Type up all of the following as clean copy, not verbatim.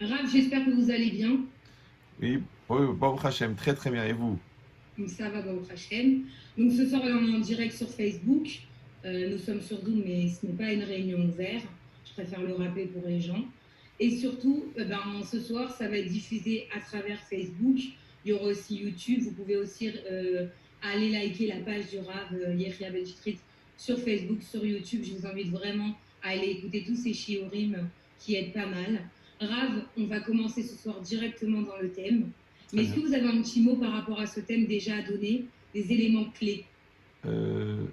Rav, j'espère que vous allez bien. Oui, oui, Baruch Hashem, très très bien. Et vous? Donc, ça va, Baruch Hashem. Donc, ce soir, on est en direct sur Facebook. Nous sommes sur Zoom, mais ce n'est pas une réunion ouverte. Je préfère le rappeler pour les gens. Et surtout, ce soir, ça va être diffusé à travers Facebook. Il y aura aussi YouTube. Vous pouvez aussi aller liker la page du Rav Yehia Ben Street sur Facebook, sur YouTube. Je vous invite vraiment à aller écouter tous ces shiurim qui aident pas mal. Rav, on va commencer ce soir directement dans le thème. Très Mais est-ce que bien. vous avez un petit mot par rapport à ce thème déjà à donner, des éléments clés? Euh,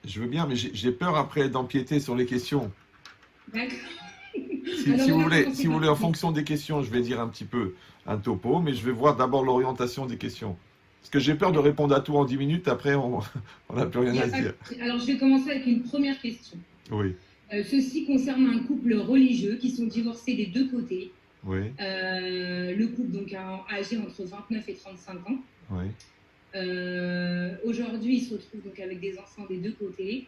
je veux bien, mais j'ai peur après d'empiéter sur les questions. D'accord. Si, Alors, si on vous va voulez, si commencer vous par voulez, en les fonction questions. des questions, je vais dire un petit peu un topo, mais je vais voir d'abord l'orientation des questions. Parce que j'ai peur de répondre à tout en 10 minutes, après on on n'a plus rien Il y à a se pas... dire. Alors, je vais commencer avec une première question. Oui, Ceci concerne un couple religieux qui sont divorcés des deux côtés. oui, Le couple, donc, âgé entre 29 et 35 ans. oui, Aujourd'hui, ils se retrouvent donc avec des enfants des deux côtés.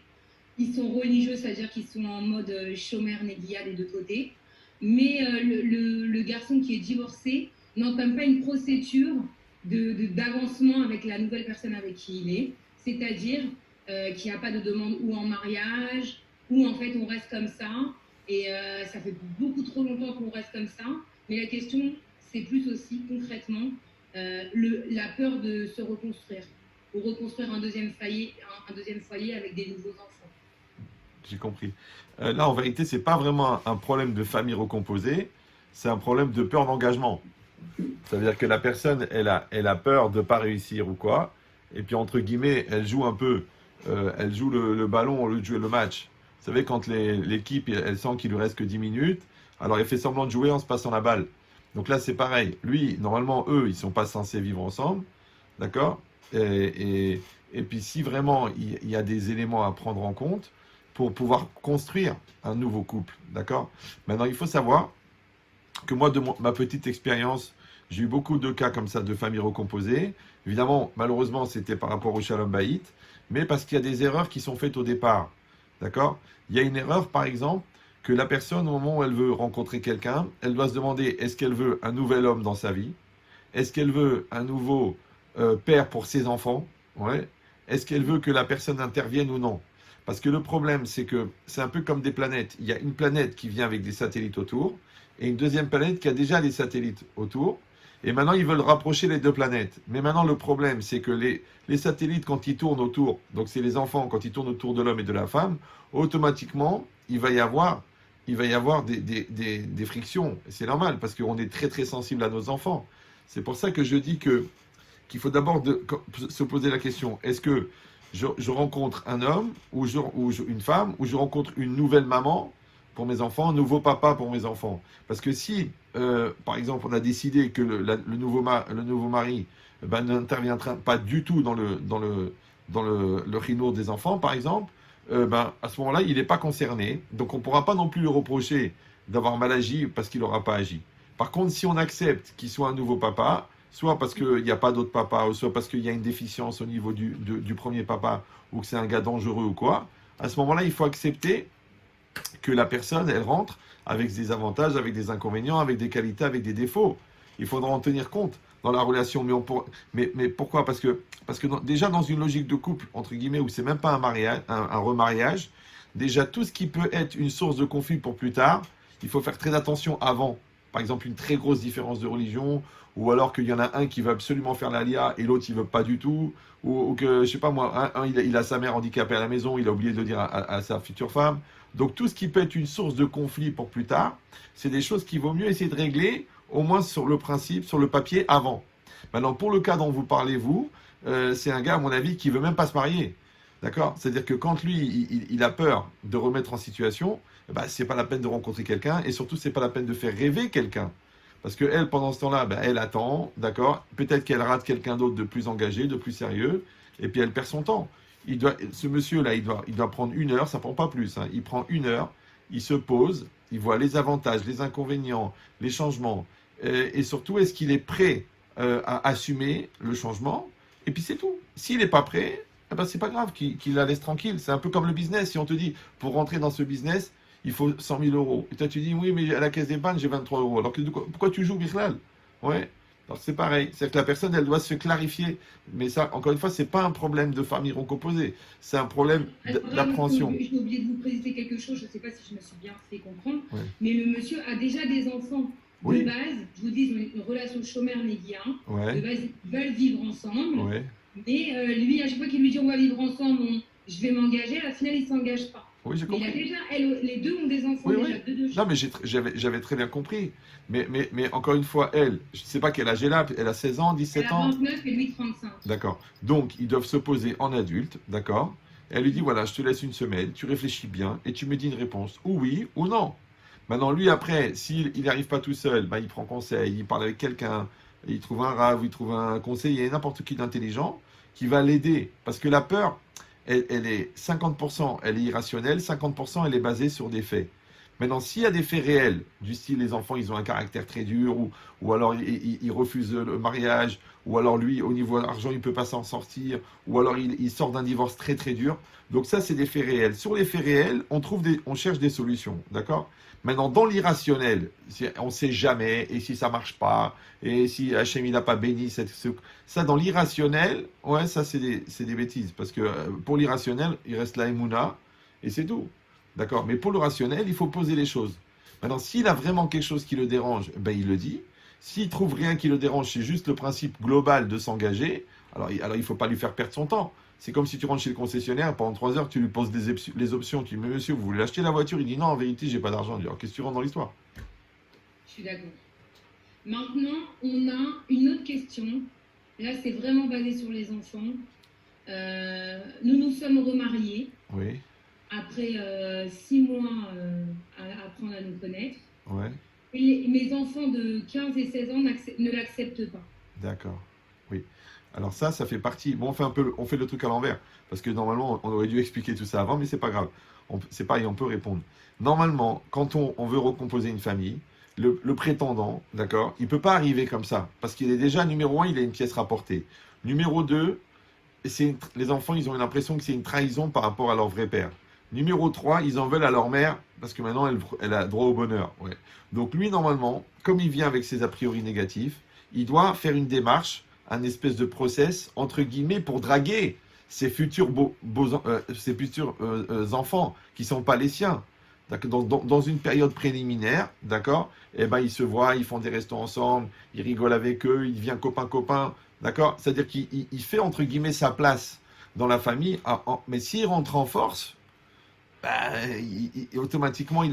Ils sont religieux, c'est-à-dire qu'ils sont en mode Shomer Negia des deux côtés. Mais le garçon qui est divorcé n'entame pas une procédure d'avancement avec la nouvelle personne avec qui il est. C'est-à-dire qu'il n'y a pas de demande ou en mariage, ou en fait on reste comme ça. Et ça fait beaucoup trop longtemps qu'on reste comme ça. Mais la question, c'est plus aussi concrètement la peur de se reconstruire ou reconstruire un deuxième foyer avec des nouveaux enfants. j'ai compris. Là, en vérité, c'est pas vraiment un problème de famille recomposée, c'est un problème de peur d'engagement. Ça veut dire que la personne, elle a peur de ne pas réussir ou quoi. Et puis, entre guillemets, elle joue un peu. Elle joue le ballon au lieu de jouer le match. Vous savez, quand l'équipe, elle sent qu'il lui reste que 10 minutes, alors elle fait semblant de jouer en se passant la balle. Donc là, c'est pareil. Lui, normalement, eux, ils ne sont pas censés vivre ensemble. D'accord et puis, si vraiment il y a des éléments à prendre en compte pour pouvoir construire un nouveau couple. D'accord. Maintenant, il faut savoir que moi, de ma petite expérience, j'ai eu beaucoup de cas comme ça de familles recomposées. Évidemment, malheureusement, c'était par rapport au Shalom Bayit, mais parce qu'il y a des erreurs qui sont faites au départ. D'accord. Il y a une erreur, par exemple, que la personne, au moment où elle veut rencontrer quelqu'un, elle doit se demander est-ce qu'elle veut un nouvel homme dans sa vie? Est-ce qu'elle veut un nouveau père pour ses enfants? Ouais. Est-ce qu'elle veut que la personne intervienne ou non? Parce que le problème, c'est que c'est un peu comme des planètes. Il y a une planète qui vient avec des satellites autour, et une deuxième planète qui a déjà des satellites autour. Et maintenant, ils veulent rapprocher les deux planètes. Mais maintenant, le problème, c'est que les satellites, quand ils tournent autour, donc c'est les enfants, quand ils tournent autour de l'homme et de la femme, automatiquement, il va y avoir des frictions. C'est normal, parce qu'on est très très sensible à nos enfants. C'est pour ça que je dis qu'il faut d'abord se poser la question, est-ce que je rencontre un homme une femme, ou je rencontre une nouvelle maman pour mes enfants, un nouveau papa pour mes enfants? Parce que si, par exemple, on a décidé que le nouveau mari n'interviendra pas du tout dans le rhino des enfants, par exemple, à ce moment-là, il n'est pas concerné. Donc on ne pourra pas non plus lui reprocher d'avoir mal agi parce qu'il n'aura pas agi. Par contre, si on accepte qu'il soit un nouveau papa, soit parce qu'il n'y a pas d'autre papa, ou soit parce qu'il y a une déficience au niveau du premier papa, ou que c'est un gars dangereux ou quoi, à ce moment-là, il faut accepter que la personne, elle rentre avec des avantages, avec des inconvénients, avec des qualités, avec des défauts. Il faudra en tenir compte dans la relation. Mais pourquoi? Parce que déjà dans une logique de couple, entre guillemets, où c'est même pas un mariage, un remariage, déjà tout ce qui peut être une source de conflit pour plus tard, il faut faire très attention avant. Par exemple, une très grosse différence de religion, ou alors qu'il y en a un qui veut absolument faire l'alia et l'autre il veut pas du tout, ou que, je sais pas moi, il a sa mère handicapée à la maison, il a oublié de le dire à sa future femme. Donc tout ce qui peut être une source de conflit pour plus tard, c'est des choses qu'il vaut mieux essayer de régler, au moins sur le principe, sur le papier, avant. Maintenant, pour le cas dont vous parlez, vous, c'est un gars, à mon avis, qui veut même pas se marier. D'accord. C'est-à-dire que quand lui, il a peur de remettre en situation, bah, c'est pas la peine de rencontrer quelqu'un, et surtout, c'est pas la peine de faire rêver quelqu'un. Parce que elle, pendant ce temps-là, bah, elle attend, d'accord. Peut-être qu'elle rate quelqu'un d'autre de plus engagé, de plus sérieux, et puis elle perd son temps. Ce monsieur-là, il doit prendre 1 heure, ça prend pas plus, hein. Il prend 1 heure, il se pose, il voit les avantages, les inconvénients, les changements, et surtout, est-ce qu'il est prêt à assumer le changement? Et puis c'est tout. S'il n'est pas prêt, eh ben, c'est pas grave, qu'il la laisse tranquille. C'est un peu comme le business. Si on te dit, pour rentrer dans ce business, il faut 100 000 euros. Et toi, tu dis, oui, mais à la caisse d'épargne, j'ai 23 euros. Alors que pourquoi tu joues, Birlal? Ouais. Alors c'est pareil. C'est que la personne, elle doit se clarifier. Mais ça, encore une fois, c'est pas un problème de famille recomposée. C'est un problème Alors là, d'appréhension. j'ai oublié de vous préciser quelque chose, je ne sais pas si je me suis bien fait comprendre, Ouais. mais le monsieur a déjà des enfants de Oui. base, je vous dis, ils ont une relation chômeur-néguien, de Ouais. base, ils veulent vivre ensemble, Ouais. mais lui, à chaque fois qu'il lui dit on va vivre ensemble, je vais m'engager, à la finale, il ne s'engage pas. Oui, j'ai Mais il a compris. déjà, les deux ont des enfants Oui, déjà, oui. deux Non, mais j'avais très bien compris. Mais encore une fois, elle, je ne sais pas quel âge elle a. Elle a 16 ans, Elle 17 a ans. 29 et lui 35. D'accord. Donc, ils doivent se poser en adulte, d'accord? Et elle lui dit, voilà, je te laisse une semaine, tu réfléchis bien et tu me dis une réponse, ou oui ou non. Maintenant, lui, après, s'il n'arrive pas tout seul, bah, il prend conseil, il parle avec quelqu'un, il trouve un rave, il trouve un conseiller, n'importe qui d'intelligent, qui va l'aider. Parce que la peur, elle est 50%, elle est irrationnelle, 50%, elle est basée sur des faits. Maintenant, s'il y a des faits réels, du style les enfants, ils ont un caractère très dur, ou alors ils refusent le mariage, ou alors lui, au niveau de l'argent, il ne peut pas s'en sortir, ou alors il sort d'un divorce très très dur. Donc ça, c'est des faits réels. Sur les faits réels, on cherche des solutions, d'accord? Maintenant, dans l'irrationnel, on ne sait jamais, et si ça ne marche pas, et si Hachem il n'a pas béni, ça dans l'irrationnel, ouais, ça c'est des bêtises, parce que pour l'irrationnel, il reste la Emouna, et c'est tout. D'accord? Mais pour le rationnel, il faut poser les choses. Maintenant, s'il a vraiment quelque chose qui le dérange, ben il le dit. S'il trouve rien qui le dérange, c'est juste le principe global de s'engager, alors il ne faut pas lui faire perdre son temps. C'est comme si tu rentres chez le concessionnaire, pendant 3 heures, tu lui poses les options. Tu dis, mais monsieur, vous voulez acheter la voiture? Il dit, non, en vérité, j'ai pas d'argent. Il dit, alors qu'est-ce que tu rentres dans l'histoire? Je suis d'accord. Maintenant, on a une autre question. Là, c'est vraiment basé sur les enfants. Nous nous sommes remariés. Oui. Après 6 mois à apprendre à nous connaître. Ouais. Et mes enfants de 15 et 16 ans ne l'acceptent pas. D'accord. Oui. Alors ça fait partie. Bon, on fait le truc à l'envers. Parce que normalement, on aurait dû expliquer tout ça avant, mais c'est pas grave. C'est pareil, on peut répondre. Normalement, quand on veut recomposer une famille, le prétendant, d'accord, il ne peut pas arriver comme ça. Parce qu'il est déjà, numéro 1, il a une pièce rapportée. Numéro 2, les enfants, ils ont l'impression que c'est une trahison par rapport à leur vrai père. Numéro 3, ils en veulent à leur mère parce que maintenant, elle a droit au bonheur. Ouais. Donc lui, normalement, comme il vient avec ses a priori négatifs, il doit faire une démarche, un espèce de process, entre guillemets, pour draguer ses futurs, enfants qui ne sont pas les siens. Dans une période préliminaire, d'accord, eh ben, ils se voient, ils font des restos ensemble, ils rigolent avec eux, il devient copain-copain, d'accord? C'est-à-dire qu'il fait, entre guillemets, sa place dans la famille, mais s'il rentre en force, bah, automatiquement,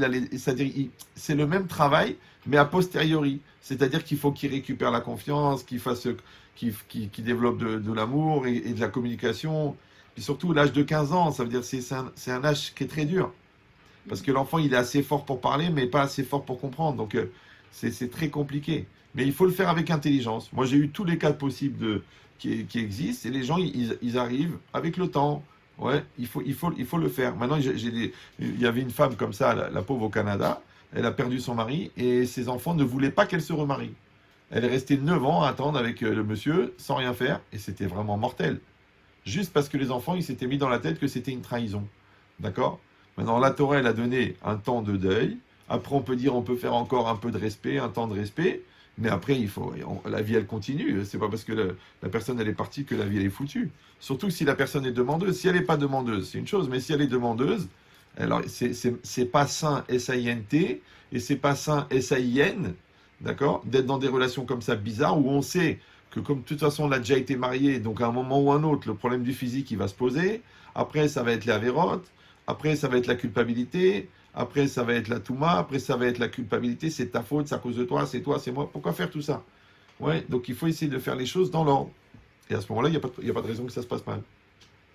c'est le même travail, mais a posteriori. C'est-à-dire qu'il faut qu'il récupère la confiance, qu'il développe de l'amour et de la communication. Et surtout, l'âge de 15 ans, ça veut dire que c'est un âge qui est très dur. Parce que l'enfant, il est assez fort pour parler, mais pas assez fort pour comprendre. Donc, c'est très compliqué. Mais il faut le faire avec intelligence. Moi, j'ai eu tous les cas possibles qui existent, et les gens, ils arrivent avec le temps. Ouais, il faut le faire. Maintenant, il y avait une femme comme ça, la pauvre au Canada. Elle a perdu son mari et ses enfants ne voulaient pas qu'elle se remarie. Elle est restée 9 ans à attendre avec le monsieur sans rien faire et c'était vraiment mortel. Juste parce que les enfants, ils s'étaient mis dans la tête que c'était une trahison. D'accord? Maintenant, la Torah, elle a donné un temps de deuil. Après, on peut faire encore un peu de respect, un temps de respect. Mais après, la vie, elle continue. C'est pas parce que la personne, elle est partie que la vie, elle est foutue. Surtout si la personne est demandeuse. Si elle n'est pas demandeuse, c'est une chose. Mais si elle est demandeuse, alors c'est pas sain S-A-I-N-T et c'est pas sain S-A-I-N, d'accord, d'être dans des relations comme ça bizarres où on sait que comme de toute façon on a déjà été marié, donc à un moment ou un autre, le problème du physique, il va se poser. Après, ça va être les avérotes. Après, ça va être la culpabilité. Après, ça va être la touma. Après, ça va être la culpabilité. C'est ta faute, c'est à cause de toi, c'est moi. Pourquoi faire tout ça? Ouais, donc il faut essayer de faire les choses dans l'ordre. Et à ce moment-là, il n'y a pas de raison que ça se passe mal.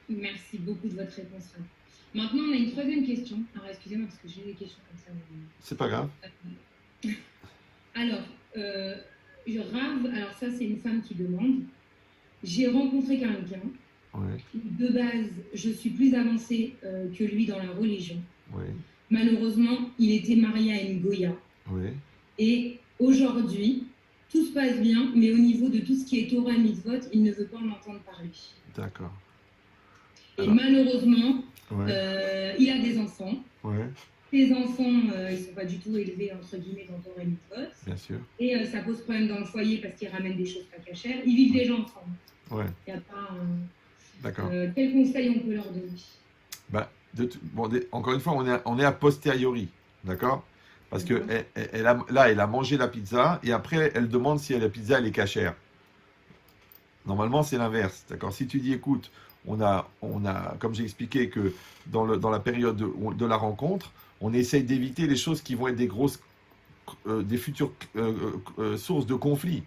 Merci beaucoup de votre réponse. Maintenant, on a une troisième question. Alors, excusez-moi, parce que j'ai des questions comme ça. C'est pas grave. Alors, alors ça, c'est une femme qui demande. J'ai rencontré quelqu'un. Ouais. De base, je suis plus avancée que lui dans la religion. Ouais. Malheureusement, il était marié à une Goya. Ouais. Et aujourd'hui, tout se passe bien, mais au niveau de tout ce qui est Torah et Mitzvot, il ne veut pas en entendre parler. D'accord. Et malheureusement, ouais. Il a des enfants. Ouais. tes enfants, ils sont pas du tout élevés, entre guillemets, dans ton rémitos. Bien sûr. Et ça pose problème dans le foyer parce qu'ils ramènent des choses pas cachères. Ils vivent déjà ensemble. Ouais. Il n'y a pas D'accord. quel conseil on peut leur donner? Bah, encore une fois, on est a posteriori, d'accord? Parce que elle a mangé la pizza et après, elle demande si la pizza, elle est cachère. Normalement, c'est l'inverse, d'accord? Si tu dis, écoute, comme j'ai expliqué, que dans la période de la rencontre, on essaye d'éviter les choses qui vont être des futures sources de conflit,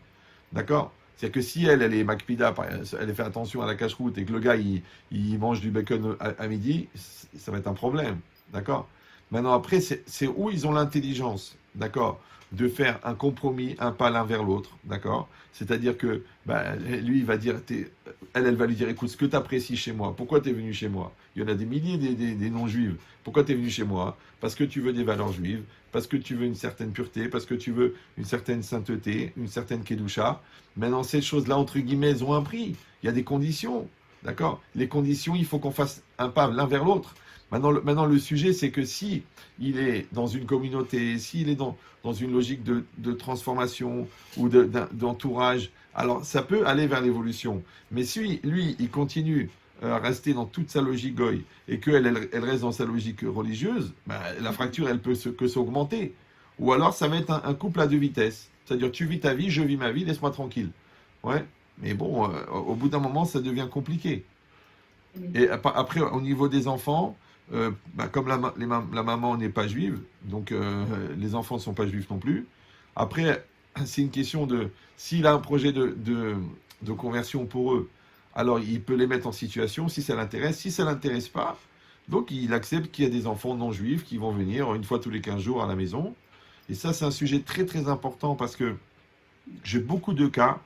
d'accord? C'est-à-dire que si elle est Macpida, elle fait attention à la cache-route et que le gars, il mange du bacon à midi, ça va être un problème, d'accord? Maintenant, après, c'est où ils ont l'intelligence, d'accord, de faire un compromis, un pas l'un vers l'autre, d'accord? C'est-à-dire que lui, il va dire, elle va lui dire, écoute, ce que tu apprécies chez moi, pourquoi tu es venu chez moi? Il y en a des milliers des non-juifs. Pourquoi tu es venu chez moi? Parce que tu veux des valeurs juives, parce que tu veux une certaine pureté, parce que tu veux une certaine sainteté, une certaine kedusha. Maintenant, ces choses-là, entre guillemets, elles ont un prix. Il y a des conditions, d'accord? Les conditions, il faut qu'on fasse un pas l'un vers l'autre. Maintenant, le sujet, c'est que si il est dans une communauté, s'il est dans une logique de transformation ou d'entourage, alors ça peut aller vers l'évolution. Mais si lui, il continue à rester dans toute sa logique goy et qu'elle elle reste dans sa logique religieuse, la fracture, elle peut que s'augmenter. Ou alors, ça va être un couple à deux vitesses. C'est-à-dire, tu vis ta vie, je vis ma vie, laisse-moi tranquille. Ouais. Mais bon, au bout d'un moment, ça devient compliqué. Et après, au niveau des enfants, comme la maman n'est pas juive, donc les enfants ne sont pas juifs non plus. Après, c'est une question de s'il a un projet de conversion pour eux, alors il peut les mettre en situation si ça l'intéresse. Si ça ne l'intéresse pas, donc il accepte qu'il y a des enfants non juifs qui vont venir une fois tous les 15 jours à la maison. Et ça, c'est un sujet très très important parce que j'ai beaucoup de cas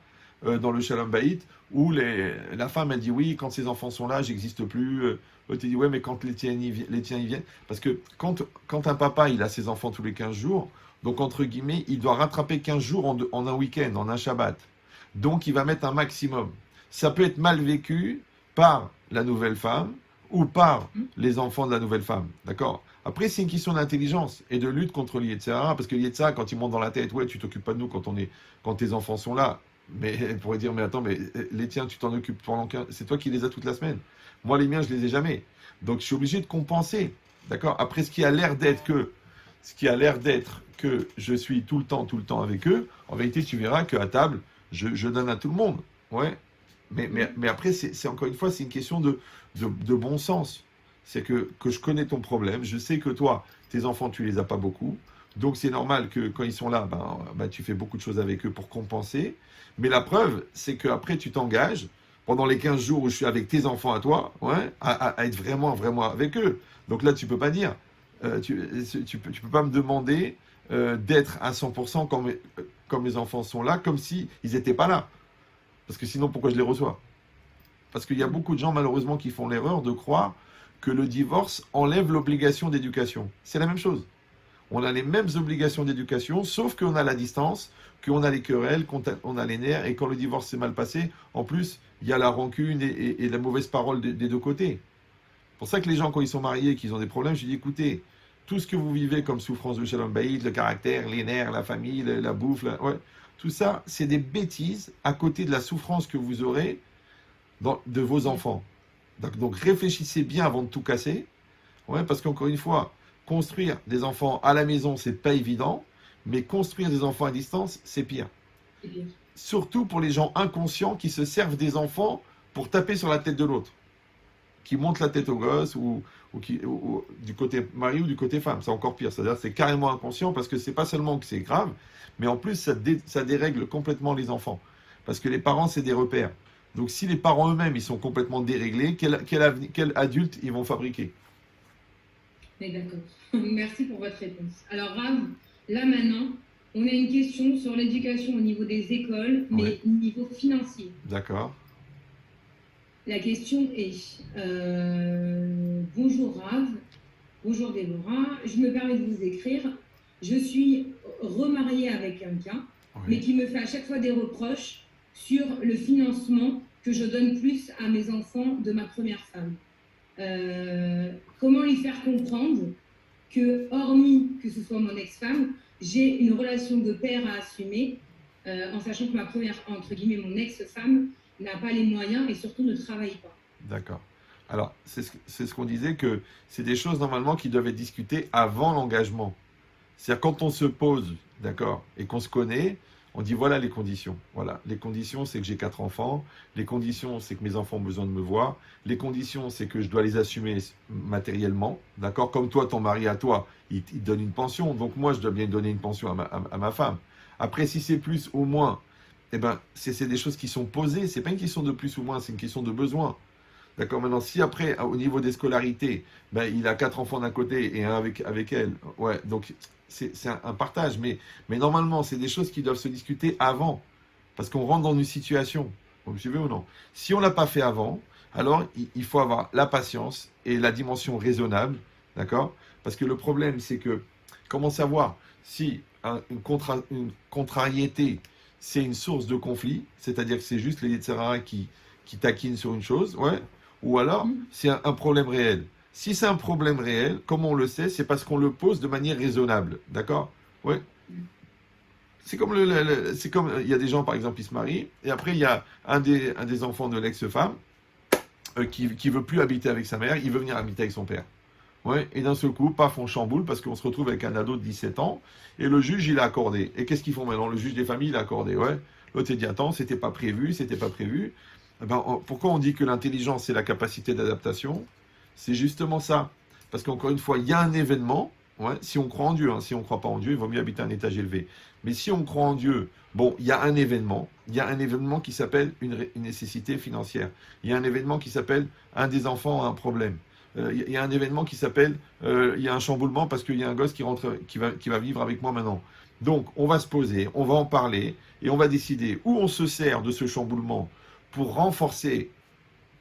dans le Shalom Bayit où la femme elle dit oui, quand ses enfants sont là, j'existe plus. Tu dis ouais, mais quand les tiens ils viennent. Parce que quand un papa il a ses enfants tous les 15 jours, donc entre guillemets, il doit rattraper 15 jours en un week-end, en un Shabbat. Donc il va mettre un maximum. Ça peut être mal vécu par la nouvelle femme ou par les enfants de la nouvelle femme. D'accord? Après, c'est une question d'intelligence et de lutte contre l'Yetzirah, parce que l'Yetzirah, quand il monte dans la tête, ouais, tu t'occupes pas de nous quand tes enfants sont là. Mais elle pourrait dire, mais attends, mais les tiens, tu t'en occupes pendant 15... C'est toi qui les as toute la semaine. Moi, les miens, je les ai jamais. Donc, je suis obligé de compenser. D'accord? Après, ce qui a l'air d'être que je suis tout le temps avec eux, en vérité, tu verras qu'à table, je donne à tout le monde. Ouais. Mais après, c'est encore une fois, c'est une question de bon sens. C'est que je connais ton problème, je sais que toi, tes enfants, tu les as pas beaucoup. Donc c'est normal que quand ils sont là, tu fais beaucoup de choses avec eux pour compenser. Mais la preuve, c'est qu'après, tu t'engages pendant les 15 jours où je suis avec tes enfants à toi, ouais, à être vraiment, vraiment avec eux. Donc là, tu peux pas dire, tu peux pas me demander d'être à 100% comme les enfants sont là, comme si ils n'étaient pas là. Parce que sinon, pourquoi je les reçois? Parce qu'il y a beaucoup de gens, malheureusement, qui font l'erreur de croire que le divorce enlève l'obligation d'éducation. C'est la même chose. On a les mêmes obligations d'éducation, sauf qu'on a la distance, qu'on a les querelles, qu'on a les nerfs, et quand le divorce s'est mal passé, en plus, il y a la rancune et la mauvaise parole des deux côtés. C'est pour ça que les gens, quand ils sont mariés et qu'ils ont des problèmes, je dis, écoutez, tout ce que vous vivez comme souffrance de Shalom Bayit, le caractère, les nerfs, la famille, la bouffe, ouais, tout ça, c'est des bêtises à côté de la souffrance que vous aurez de vos enfants. Donc réfléchissez bien avant de tout casser, ouais, parce qu'encore une fois, construire des enfants à la maison, c'est pas évident, mais construire des enfants à distance, c'est pire. Surtout pour les gens inconscients qui se servent des enfants pour taper sur la tête de l'autre, qui montent la tête au gosse ou du côté mari ou du côté femme, c'est encore pire. C'est-à-dire c'est carrément inconscient parce que c'est pas seulement que c'est grave, mais en plus ça dérègle complètement les enfants, parce que les parents c'est des repères. Donc si les parents eux-mêmes ils sont complètement déréglés, quel adulte ils vont fabriquer? D'accord. Merci pour votre réponse. Alors Rav, là maintenant, on a une question sur l'éducation au niveau des écoles, mais au niveau financier. D'accord. La question est bonjour Rav, bonjour Déborah, je me permets de vous écrire. Je suis remariée avec quelqu'un, mais qui me fait à chaque fois des reproches sur le financement que je donne plus à mes enfants de ma première femme. Comment lui faire comprendre que, hormis que ce soit mon ex-femme, j'ai une relation de père à assumer, en sachant que ma première, entre guillemets, mon ex-femme n'a pas les moyens et surtout ne travaille pas. D'accord. Alors, c'est ce qu'on disait que c'est des choses normalement qui doivent être discutées avant l'engagement. C'est-à-dire quand on se pose, d'accord, et qu'on se connaît, on dit voilà les conditions. Voilà, les conditions c'est que j'ai 4 enfants, les conditions c'est que mes enfants ont besoin de me voir, les conditions c'est que je dois les assumer matériellement, d'accord. Comme toi, ton mari à toi, il te donne une pension, donc moi je dois bien donner une pension à ma femme. Après, si c'est plus ou moins, eh ben c'est des choses qui sont posées. C'est pas une question de plus ou moins, c'est une question de besoin. D'accord, maintenant, si après, au niveau des scolarités, ben, il a 4 enfants d'un côté et un avec elle, ouais, donc c'est un partage, mais normalement, c'est des choses qui doivent se discuter avant, parce qu'on rentre dans une situation, vous me suivez ou non? Si on ne l'a pas fait avant, alors il faut avoir la patience et la dimension raisonnable, d'accord? Parce que le problème, c'est que, comment savoir si une contrariété, c'est une source de conflit, c'est-à-dire que c'est juste les Yetzirah qui taquinent sur une chose, ouais, ou alors c'est un problème réel. Si c'est un problème réel, comme on le sait, c'est parce qu'on le pose de manière raisonnable. D'accord? Ouais. C'est comme c'est comme il y a des gens par exemple ils se marient et après il y a un des enfants de l'ex-femme qui veut plus habiter avec sa mère, il veut venir habiter avec son père. Ouais, et d'un seul coup, paf, on chamboule parce qu'on se retrouve avec un ado de 17 ans et le juge il a accordé. Et qu'est-ce qu'ils font maintenant? Le juge des familles il a accordé. Ouais. L'autre il dit attends, c'était pas prévu, c'était pas prévu. Eh ben, pourquoi on dit que l'intelligence c'est la capacité d'adaptation? C'est justement ça. Parce qu'encore une fois, il y a un événement. Ouais, si on croit en Dieu, hein, si on ne croit pas en Dieu, il vaut mieux habiter un étage élevé. Mais si on croit en Dieu, bon, il y a un événement. Il y a un événement qui s'appelle une nécessité financière. Il y a un événement qui s'appelle un des enfants a un problème. Il y a un événement qui s'appelle il y a un chamboulement parce qu'il y a un gosse qui va vivre avec moi maintenant. Donc, on va se poser, on va en parler et on va décider où on se sert de ce chamboulement pour renforcer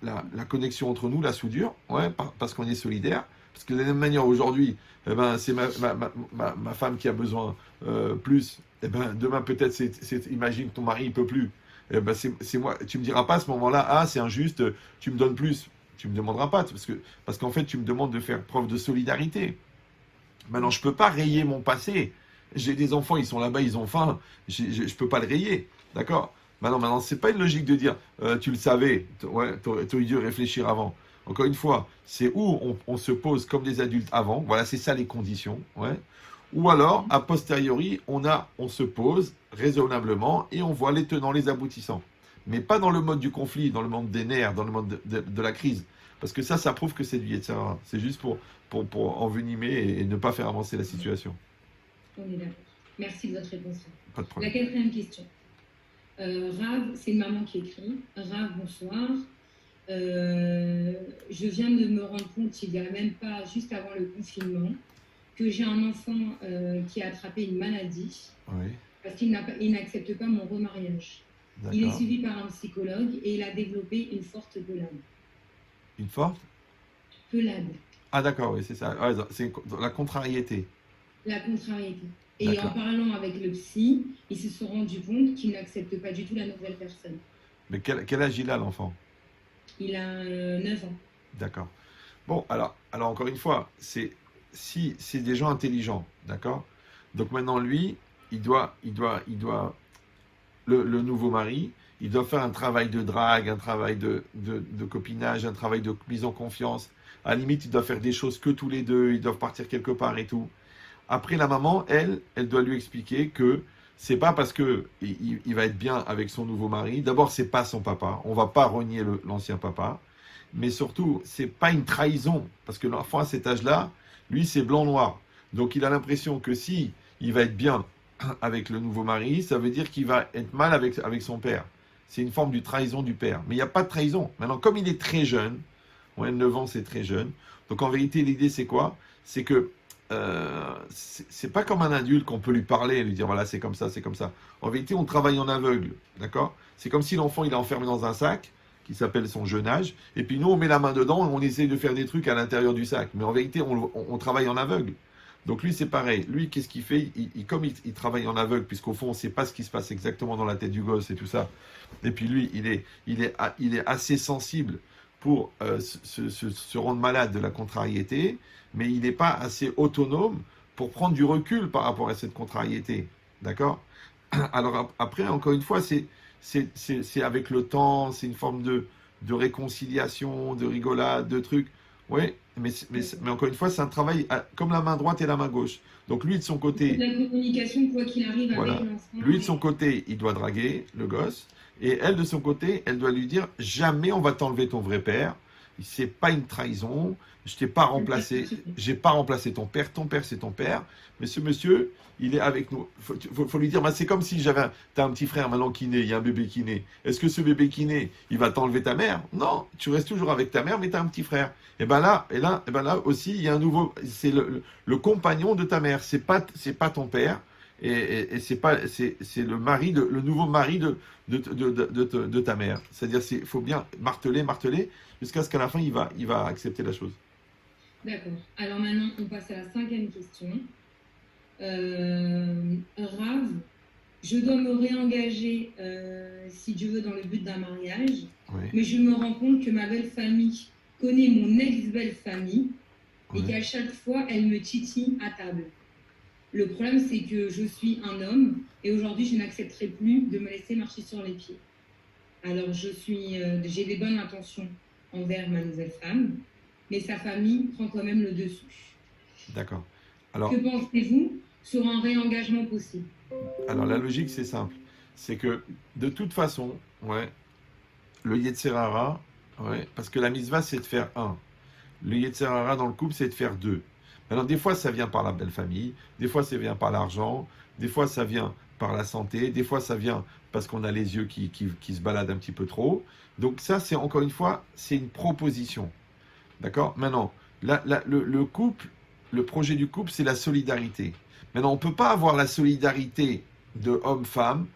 la connexion entre nous, la soudure, ouais, parce qu'on est solidaire. Parce que de la même manière, aujourd'hui, eh ben, c'est ma femme qui a besoin plus. Eh ben, demain, peut-être, imagine que ton mari ne peut plus. Eh ben, c'est moi. Tu me diras pas à ce moment-là, ah, c'est injuste, tu me donnes plus. Tu me demanderas pas, parce qu'en fait, tu me demandes de faire preuve de solidarité. Maintenant, je peux pas rayer mon passé. J'ai des enfants, ils sont là-bas, ils ont faim. Je peux pas le rayer. D'accord? Maintenant, c'est pas une logique de dire, tu le savais, ouais, tu aurais dû réfléchir avant. Encore une fois, c'est où on se pose comme des adultes avant. Voilà, c'est ça les conditions. Ouais. Ou alors, a posteriori, on se pose raisonnablement et on voit les tenants, les aboutissants. Mais pas dans le mode du conflit, dans le mode des nerfs, dans le mode de la crise. Parce que ça prouve que c'est du Yetzirah. C'est juste pour envenimer et ne pas faire avancer la situation. On est d'accord. Merci de votre réponse. Pas de problème. La 4e question. Rav, c'est une maman qui écrit. Rav, bonsoir. Je viens de me rendre compte, il n'y a même pas juste avant le confinement, que j'ai un enfant qui a attrapé une maladie parce qu'il n'accepte pas mon remariage. Il est suivi par un psychologue et il a développé une forte pelade. Une forte pelade. Ah d'accord, oui, c'est ça. Ouais, c'est la contrariété. La contrariété. Et en parlant avec le psy, ils se sont rendus compte qu'ils n'acceptent pas du tout la nouvelle personne. Mais quel âge il a, l'enfant? Il a 9 ans. D'accord. Bon, alors encore une fois, c'est des gens intelligents, d'accord? Donc maintenant, lui, le nouveau mari, il doit faire un travail de drague, un travail de copinage, un travail de mise en confiance. À la limite, il doit faire des choses que tous les deux, ils doivent partir quelque part et tout. Après, la maman, elle doit lui expliquer que c'est pas parce que il va être bien avec son nouveau mari. D'abord, c'est pas son papa. On va pas renier l'ancien papa. Mais surtout, c'est pas une trahison. Parce que l'enfant, à cet âge-là, lui, c'est blanc-noir. Donc, il a l'impression que si il va être bien avec le nouveau mari, ça veut dire qu'il va être mal avec son père. C'est une forme de trahison du père. Mais il n'y a pas de trahison. Maintenant, comme il est très jeune, 9 ans, c'est très jeune. Donc, en vérité, l'idée, c'est quoi? C'est que c'est pas comme un adulte qu'on peut lui parler et lui dire voilà c'est comme ça, c'est comme ça. En vérité on travaille en aveugle, d'accord? C'est comme si l'enfant il est enfermé dans un sac qui s'appelle son jeune âge et puis nous on met la main dedans et on essaie de faire des trucs à l'intérieur du sac, mais en vérité on travaille en aveugle. Donc lui c'est pareil, lui qu'est-ce qu'il fait? Comme il travaille en aveugle puisqu'au fond on sait pas ce qui se passe exactement dans la tête du gosse et tout ça, et puis lui il est assez sensible pour se rendre malade de la contrariété, mais il n'est pas assez autonome pour prendre du recul par rapport à cette contrariété. D'accord? Alors après, encore une fois, c'est avec le temps, c'est une forme de réconciliation, de rigolade, de trucs. Oui, mais encore une fois, c'est un travail comme la main droite et la main gauche. Donc lui, de son côté, La communication, quoi qu'il arrive avec voilà. l'enfant. Lui, de son côté, il doit draguer le gosse. Et elle, de son côté, elle doit lui dire, jamais on va t'enlever ton vrai père. C'est pas une trahison. Je t'ai pas remplacé. J'ai pas remplacé ton père. Ton père, c'est ton père. Mais ce monsieur, il est avec nous. Faut lui dire, bah, c'est comme si t'as un petit frère maintenant qui naît. Il y a un bébé qui naît. Est-ce que ce bébé qui naît, il va t'enlever ta mère? Non. Tu restes toujours avec ta mère, mais tu as un petit frère. Et ben là aussi, il y a un nouveau. C'est le compagnon de ta mère. C'est pas ton père. Et c'est le nouveau mari de ta mère. C'est-à-dire, il faut bien marteler, jusqu'à ce qu'à la fin, il va accepter la chose. D'accord. Alors maintenant, on passe à la 5e question. Rav, je dois me réengager, si Dieu veut, dans le but d'un mariage, Oui. mais je me rends compte que ma belle famille connaît mon ex-belle famille et Oui. qu'à chaque fois, elle me titille à table. Le problème, c'est que je suis un homme et aujourd'hui, je n'accepterai plus de me laisser marcher sur les pieds. Alors, j'ai des bonnes intentions envers ma nouvelle femme, mais sa famille prend quand même le dessus. D'accord. Alors, que pensez-vous sur un réengagement possible? Alors, la logique, c'est simple. C'est que, de toute façon, ouais, le Yetzer Hara, ouais, parce que la mitzvah, c'est de faire un. Le Yetzer Hara dans le couple, c'est de faire deux. Maintenant, des fois, ça vient par la belle famille, des fois, ça vient par l'argent, des fois, ça vient par la santé, des fois, ça vient parce qu'on a les yeux qui se baladent un petit peu trop. Donc ça, c'est encore une fois, c'est une proposition. D'accord? Maintenant, le couple, le projet du couple, c'est la solidarité. Maintenant, on ne peut pas avoir la solidarité de homme-femme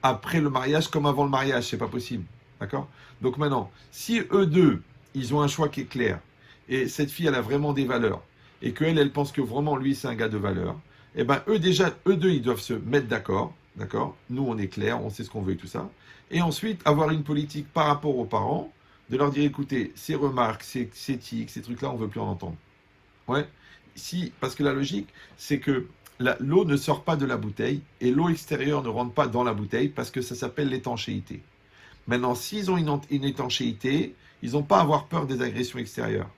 après le mariage comme avant le mariage, c'est pas possible. D'accord? Donc maintenant, si eux deux, ils ont un choix qui est clair, et cette fille, elle a vraiment des valeurs, et qu'elle, elle pense que vraiment lui, c'est un gars de valeur, eh ben eux deux, ils doivent se mettre d'accord, d'accord? Nous, on est clair, on sait ce qu'on veut et tout ça. Et ensuite, avoir une politique par rapport aux parents, de leur dire, écoutez, ces remarques, ces tics, ces trucs-là, on ne veut plus en entendre. Ouais. Parce que la logique, c'est que l'eau ne sort pas de la bouteille, et l'eau extérieure ne rentre pas dans la bouteille, parce que ça s'appelle l'étanchéité. Maintenant, s'ils ont une étanchéité, ils n'ont pas à avoir peur des agressions extérieures.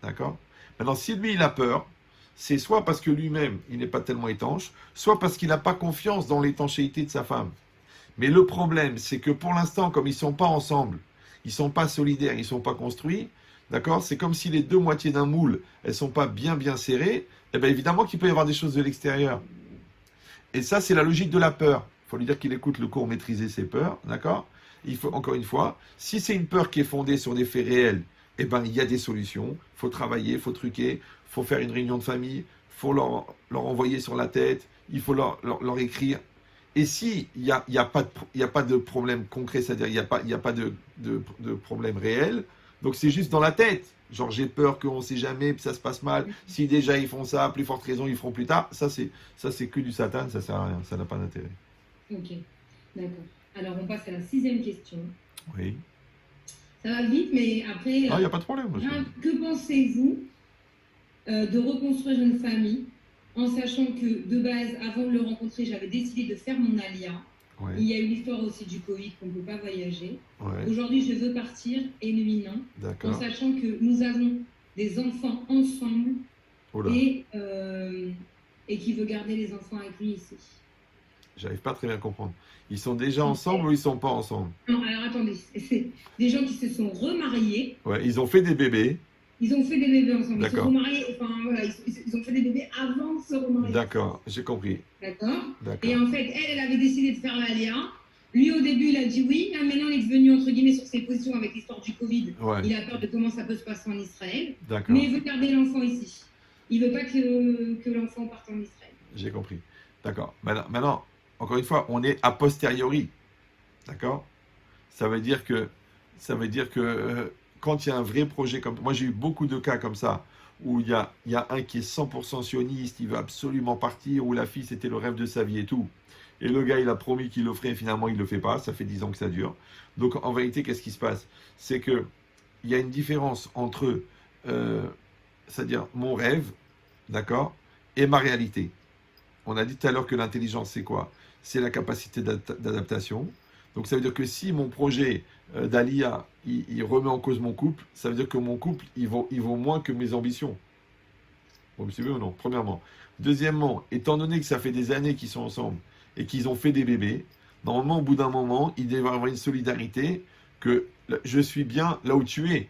D'accord? Maintenant, si lui, il a peur, c'est soit parce que lui-même, il n'est pas tellement étanche, soit parce qu'il n'a pas confiance dans l'étanchéité de sa femme. Mais le problème, c'est que pour l'instant, comme ils ne sont pas ensemble, ils ne sont pas solidaires, ils ne sont pas construits, d'accord? C'est comme si les deux moitiés d'un moule, elles ne sont pas bien serrées, et bien évidemment qu'il peut y avoir des choses de l'extérieur. Et ça, c'est la logique de la peur. Il faut lui dire qu'il écoute le cours Maîtriser ses peurs, d'accord? Il faut, encore une fois, si c'est une peur qui est fondée sur des faits réels, eh ben, il y a des solutions. Il faut travailler, il faut truquer, il faut faire une réunion de famille, il faut leur envoyer sur la tête, il faut leur écrire. Et si il n'y a pas de problème concret, c'est-à-dire il n'y a pas de problème réel, donc c'est juste dans la tête. Genre j'ai peur qu'on ne sait jamais, puis ça se passe mal. Si déjà ils font ça, plus forte raison ils feront plus tard. Ça c'est que du satan, ça sert à rien, ça n'a pas d'intérêt. Ok, d'accord. Alors on passe à la 6e question. Oui. Ça va vite, mais après. Ah, il n'y a pas de problème. Que pensez-vous de reconstruire une famille en sachant que de base, avant de le rencontrer, j'avais décidé de faire mon alia. Ouais. Il y a eu l'histoire aussi du Covid, qu'on ne peut pas voyager. Ouais. Aujourd'hui, je veux partir et lui non. En sachant que nous avons des enfants ensemble et qui veut garder les enfants avec lui ici. J'arrive pas très bien à comprendre. Ils sont déjà ensemble ou ils sont pas ensemble? Non, alors attendez, c'est des gens qui se sont remariés. Ouais, ils ont fait des bébés. Ils ont fait des bébés ensemble. D'accord. Ils se sont remariés, enfin voilà, ils ont fait des bébés avant de se remarier. D'accord, j'ai compris. D'accord. Et en fait, elle avait décidé de faire l'aléa. Lui, au début, il a dit oui. Là, maintenant, il est devenu, entre guillemets, sur ses positions avec l'histoire du Covid. Ouais. Il a peur de comment ça peut se passer en Israël. D'accord. Mais il veut garder l'enfant ici. Il ne veut pas que l'enfant parte en Israël. J'ai compris. D'accord. Maintenant, encore une fois, on est a posteriori. D'accord? Ça veut dire que quand il y a un vrai projet comme... Moi, j'ai eu beaucoup de cas comme ça, où il y a un qui est 100% sioniste, il veut absolument partir, où la fille, c'était le rêve de sa vie et tout. Et le gars, il a promis qu'il le ferait, et finalement, il ne le fait pas. Ça fait 10 ans que ça dure. Donc, en vérité, qu'est-ce qui se passe? C'est que il y a une différence entre, c'est-à-dire mon rêve, d'accord, et ma réalité. On a dit tout à l'heure que l'intelligence, c'est quoi? C'est la capacité d'adaptation. Donc ça veut dire que si mon projet d'Alia, il remet en cause mon couple, ça veut dire que mon couple, il vaut moins que mes ambitions. Vous me suivez ou non? Premièrement. Deuxièmement, étant donné que ça fait des années qu'ils sont ensemble et qu'ils ont fait des bébés, normalement, au bout d'un moment, il devrait y avoir une solidarité que je suis bien là où tu es.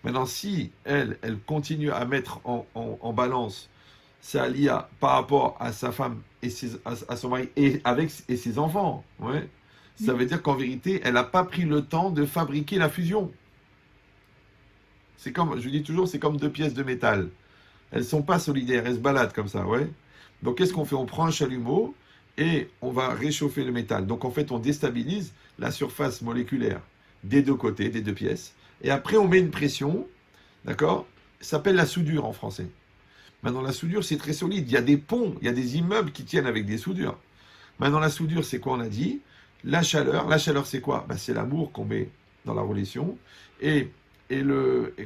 Maintenant, si elle continue à mettre en balance sa Lia par rapport à sa femme et à son mari et ses enfants, ouais, ça veut dire qu'en vérité, elle n'a pas pris le temps de fabriquer la fusion. C'est comme, je dis toujours, c'est comme deux pièces de métal. Elles ne sont pas solidaires, elles se baladent comme ça, ouais. Donc qu'est-ce qu'on fait? On prend un chalumeau et on va réchauffer le métal. Donc en fait, on déstabilise la surface moléculaire des deux côtés, des deux pièces. Et après, on met une pression, d'accord? Ça s'appelle la soudure en français. Maintenant, la soudure, c'est très solide. Il y a des ponts, il y a des immeubles qui tiennent avec des soudures. Maintenant, la soudure, c'est quoi? On a dit la chaleur, c'est quoi? C'est l'amour qu'on met dans la relation. Et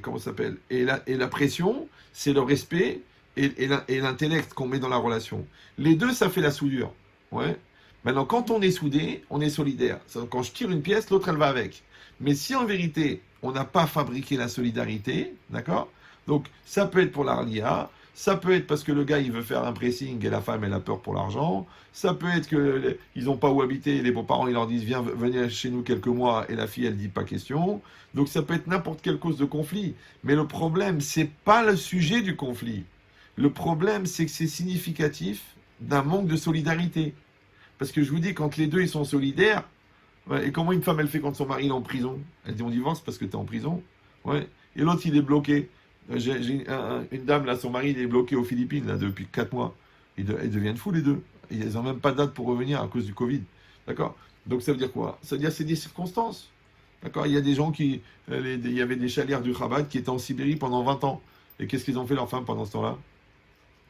comment ça s'appelle? Et la pression, c'est le respect et l'intellect qu'on met dans la relation. Les deux, ça fait la soudure. Ouais. Maintenant, quand on est soudé, on est solidaire. Quand je tire une pièce, l'autre, elle va avec. Mais si en vérité, on n'a pas fabriqué la solidarité, d'accord? Donc, ça peut être pour l'Arlia, ça peut être parce que le gars, il veut faire un pressing et la femme, elle a peur pour l'argent. Ça peut être qu'ils n'ont pas où habiter et les beaux-parents, ils leur disent, viens, venez chez nous quelques mois et la fille, elle dit pas question. Donc, ça peut être n'importe quelle cause de conflit. Mais le problème, c'est pas le sujet du conflit. Le problème, c'est que c'est significatif d'un manque de solidarité. Parce que je vous dis, quand les deux, ils sont solidaires, ouais, et comment une femme, elle fait quand son mari est en prison? Elle dit, on divorce parce que tu es en prison. Ouais. Et l'autre, il est bloqué. J'ai une dame, là, son mari, il est bloqué aux Philippines, là, depuis 4 mois. Ils deviennent fous, les deux. Ils n'ont même pas de date pour revenir à cause du Covid. D'accord? Donc, ça veut dire quoi? Ça veut dire que c'est des circonstances. D'accord? Il y a des gens qui... il y avait des chalières du Chabad qui étaient en Sibérie pendant 20 ans. Et qu'est-ce qu'ils ont fait, leurs femmes, pendant ce temps-là?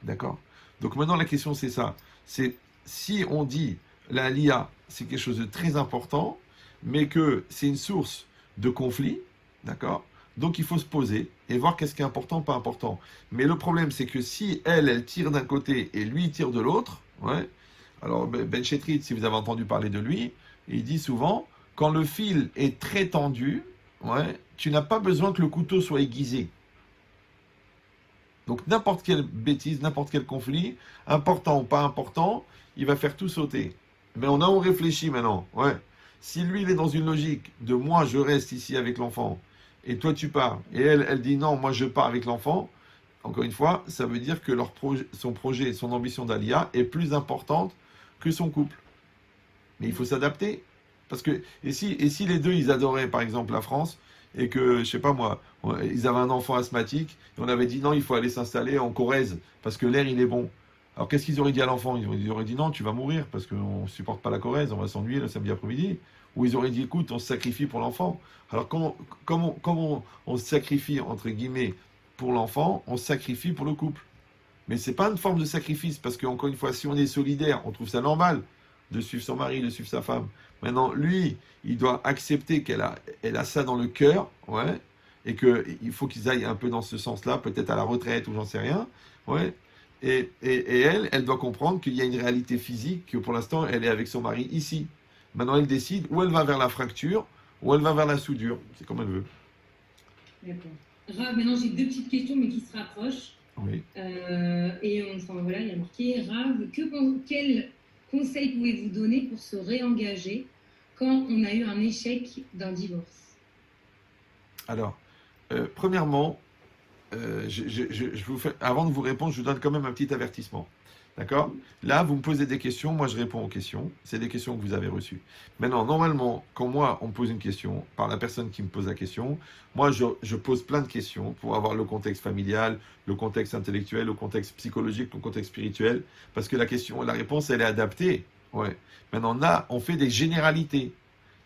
D'accord? Donc, maintenant, la question, c'est ça. C'est si on dit la LIA, c'est quelque chose de très important, mais que c'est une source de conflit, d'accord? Donc il faut se poser et voir qu'est-ce qui est important, pas important. Mais le problème, c'est que si elle tire d'un côté et lui tire de l'autre, ouais. Alors Ben Chetrit, si vous avez entendu parler de lui, il dit souvent, quand le fil est très tendu, ouais, tu n'as pas besoin que le couteau soit aiguisé. Donc n'importe quelle bêtise, n'importe quel conflit, important ou pas important, il va faire tout sauter. Mais on réfléchit maintenant, ouais. Si lui, il est dans une logique de moi, je reste ici avec l'enfant, et toi tu pars, et elle dit non, moi je pars avec l'enfant, encore une fois, ça veut dire que son projet, son ambition d'Alia est plus importante que son couple. Mais il faut s'adapter. Parce que, et si les deux, ils adoraient par exemple la France, et que, je sais pas moi, ils avaient un enfant asthmatique, et on avait dit non, il faut aller s'installer en Corrèze, parce que l'air il est bon. Alors qu'est-ce qu'ils auraient dit à l'enfant? Ils auraient dit non, tu vas mourir, parce qu'on ne supporte pas la Corrèze, on va s'ennuyer le samedi après-midi. Ou ils auraient dit écoute, on se sacrifie pour l'enfant. Alors comment on se sacrifie, entre guillemets, pour l'enfant, on se sacrifie pour le couple. Mais c'est pas une forme de sacrifice, parce qu'encore une fois, si on est solidaire, on trouve ça normal de suivre son mari, de suivre sa femme. Maintenant, lui, il doit accepter qu'elle a ça dans le cœur, ouais, et qu'il faut qu'ils aillent un peu dans ce sens-là, peut-être à la retraite ou j'en sais rien, ouais. Et elle doit comprendre qu'il y a une réalité physique, que pour l'instant, elle est avec son mari ici. Maintenant, elle décide où elle va vers la fracture, ou elle va vers la soudure. C'est comme elle veut. D'accord. Rav, maintenant j'ai deux petites questions, mais qui se rapprochent. Oui. Voilà, il y a marqué Rav, quel conseil pouvez-vous donner pour se réengager quand on a eu un échec d'un divorce? Alors, premièrement, je vous fais, avant de vous répondre, je vous donne quand même un petit avertissement. D'accord? Là, vous me posez des questions, moi je réponds aux questions. C'est des questions que vous avez reçues. Maintenant, normalement, quand moi, on me pose une question, par la personne qui me pose la question, moi, je pose plein de questions pour avoir le contexte familial, le contexte intellectuel, le contexte psychologique, le contexte spirituel, parce que la réponse, elle est adaptée. Ouais. Maintenant, là, on fait des généralités.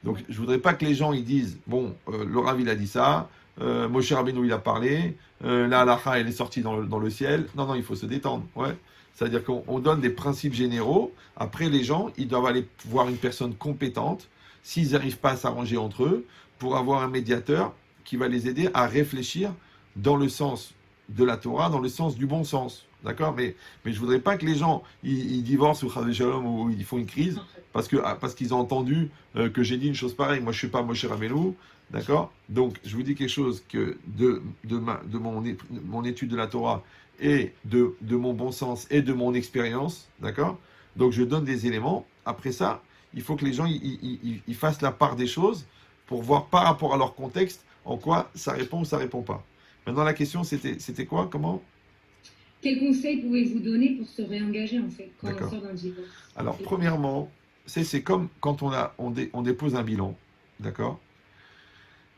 Donc, je voudrais pas que les gens, ils disent, bon, le Rav, il a dit ça, Moshe Rabbeinu, il a parlé, la halakha, elle est sortie dans le ciel. Non, il faut se détendre. Ouais. C'est-à-dire qu'on donne des principes généraux. Après, les gens, ils doivent aller voir une personne compétente, s'ils n'arrivent pas à s'arranger entre eux, pour avoir un médiateur qui va les aider à réfléchir dans le sens de la Torah, dans le sens du bon sens. D'accord, mais je voudrais pas que les gens ils divorcent ou Chas Shalom ou ils font une crise parce qu'ils ont entendu que j'ai dit une chose pareille. Moi, je suis pas Moshe Rabbeinu, d'accord. Donc, je vous dis quelque chose que de mon étude de la Torah et de mon bon sens et de mon expérience, d'accord. Donc, je donne des éléments. Après ça, il faut que les gens ils fassent la part des choses pour voir par rapport à leur contexte en quoi ça répond ou ça répond pas. Maintenant, la question c'était quoi? Comment? Quel conseil pouvez-vous donner pour se réengager en fait quand D'accord. on sort d'un divorce? Alors, premièrement, c'est comme quand on dépose un bilan, d'accord?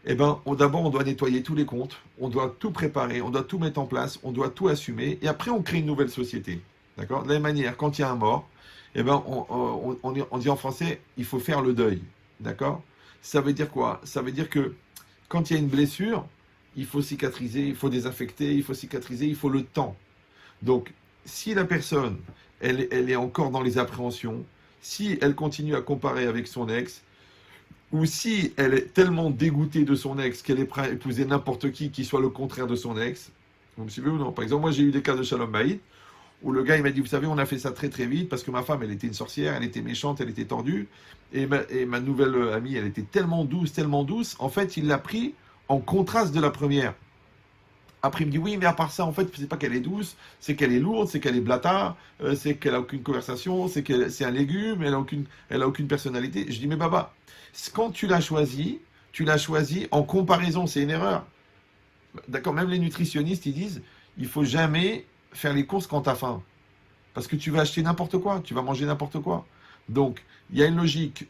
Eh bien, d'abord, on doit nettoyer tous les comptes, on doit tout préparer, on doit tout mettre en place, on doit tout assumer, et après, on crée une nouvelle société, d'accord? De la même manière, quand il y a un mort, eh ben, on dit en français, il faut faire le deuil, d'accord? Ça veut dire quoi? Ça veut dire que quand il y a une blessure, il faut cicatriser, il faut désinfecter, il faut cicatriser, il faut le temps. Donc, si la personne, elle est encore dans les appréhensions, si elle continue à comparer avec son ex, ou si elle est tellement dégoûtée de son ex qu'elle est prête à épouser n'importe qui soit le contraire de son ex, vous me suivez ou non? Par exemple, moi j'ai eu des cas de Shalom Baïd, où le gars il m'a dit, vous savez, on a fait ça très très vite, parce que ma femme, elle était une sorcière, elle était méchante, elle était tordue, et ma nouvelle amie, elle était tellement douce, en fait, il l'a pris en contraste de la première. Après, il me dit, oui, mais à part ça, en fait, c'est pas qu'elle est douce, c'est qu'elle est lourde, c'est qu'elle est blata, c'est qu'elle a aucune conversation, c'est un légume, elle a aucune personnalité. Je dis, mais Baba, quand tu l'as choisi en comparaison, c'est une erreur. D'accord, même les nutritionnistes, ils disent, il faut jamais faire les courses quand tu as faim. Parce que tu vas acheter n'importe quoi, tu vas manger n'importe quoi. Donc, il y a une logique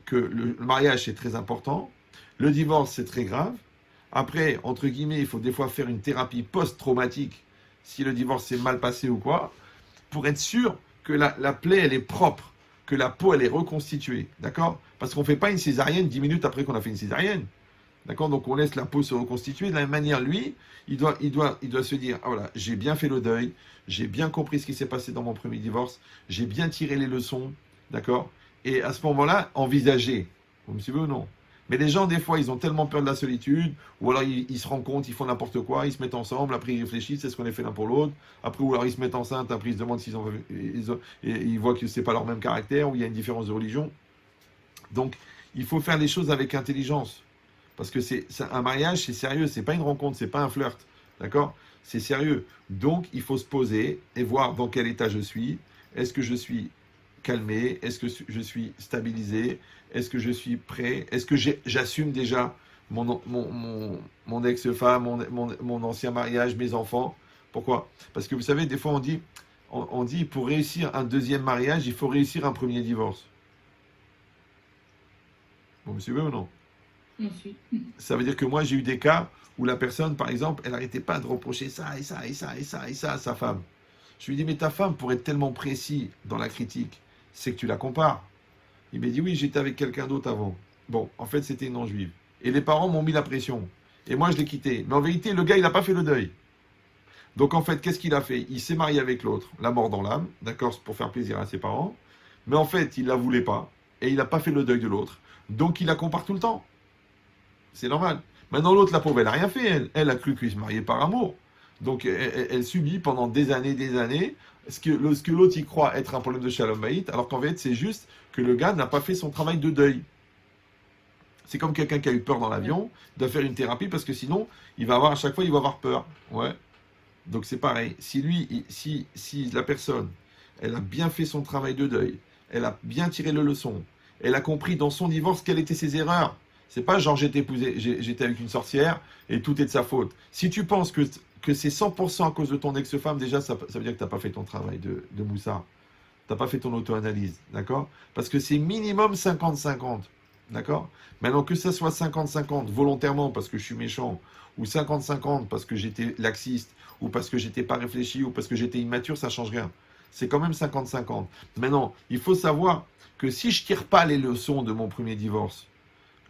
que le mariage, c'est très important, le divorce, c'est très grave. Après, entre guillemets, il faut des fois faire une thérapie post-traumatique si le divorce s'est mal passé ou quoi, pour être sûr que la plaie, elle est propre, que la peau, elle est reconstituée. D'accord? Parce qu'on ne fait pas une césarienne 10 minutes après qu'on a fait une césarienne. D'accord? Donc on laisse la peau se reconstituer. De la même manière, lui, il doit se dire, ah voilà, j'ai bien fait le deuil, j'ai bien compris ce qui s'est passé dans mon premier divorce, j'ai bien tiré les leçons, d'accord? Et à ce moment-là, envisager. Vous me suivez ou non? Mais les gens, des fois, ils ont tellement peur de la solitude, ou alors ils se rendent compte, ils font n'importe quoi, ils se mettent ensemble, après ils réfléchissent, c'est ce qu'on a fait l'un pour l'autre, après, ou alors ils se mettent enceintes, après ils se demandent et ils voient que c'est pas leur même caractère, ou il y a une différence de religion. Donc, il faut faire les choses avec intelligence. Parce que un mariage, c'est sérieux, c'est pas une rencontre, c'est pas un flirt. D'accord? C'est sérieux. Donc, il faut se poser et voir dans quel état je suis. Est-ce que je suis calmé? Est-ce que je suis stabilisé? Est-ce que je suis prêt? Est-ce que j'assume déjà mon ex-femme, mon ancien mariage, mes enfants? Pourquoi? Parce que vous savez, des fois on dit pour réussir un deuxième mariage, il faut réussir un premier divorce. Vous me suivez ou non? Ensuite. Ça veut dire que moi, j'ai eu des cas où la personne, par exemple, elle n'arrêtait pas de reprocher ça et ça et ça et ça et ça à sa femme. Je lui dis, mais ta femme, pour être tellement précis dans la critique, c'est que tu la compares. Il m'a dit, oui, j'étais avec quelqu'un d'autre avant. Bon, en fait, c'était une non-juive. Et les parents m'ont mis la pression. Et moi, je l'ai quitté. Mais en vérité, le gars, il n'a pas fait le deuil. Donc, en fait, qu'est-ce qu'il a fait? Il s'est marié avec l'autre, la mort dans l'âme, d'accord, pour faire plaisir à ses parents. Mais en fait, il ne la voulait pas. Et il n'a pas fait le deuil de l'autre. Donc, il la compare tout le temps. C'est normal. Maintenant, l'autre, la pauvre, elle n'a rien fait. Elle a cru qu'il se mariait par amour. Donc, elle subit pendant des années, ce que l'autre y croit être un problème de Shalom Bayit, alors qu'en fait, c'est juste que le gars n'a pas fait son travail de deuil. C'est comme quelqu'un qui a eu peur dans l'avion, doit faire une thérapie, parce que sinon, à chaque fois, il va avoir peur. Ouais. Donc, c'est pareil. Si la personne, elle a bien fait son travail de deuil, elle a bien tiré les leçons, elle a compris dans son divorce quelles étaient ses erreurs. C'est pas genre j'étais avec une sorcière et tout est de sa faute. Si tu penses que c'est 100% à cause de ton ex-femme, déjà ça veut dire que tu n'as pas fait ton travail de moussard. Tu n'as pas fait ton auto-analyse, d'accord? Parce que c'est minimum 50-50, d'accord? Maintenant que ça soit 50-50 volontairement parce que je suis méchant, ou 50-50 parce que j'étais laxiste, ou parce que j'étais pas réfléchi, ou parce que j'étais immature, ça change rien. C'est quand même 50-50. Maintenant, il faut savoir que si je tire pas les leçons de mon premier divorce,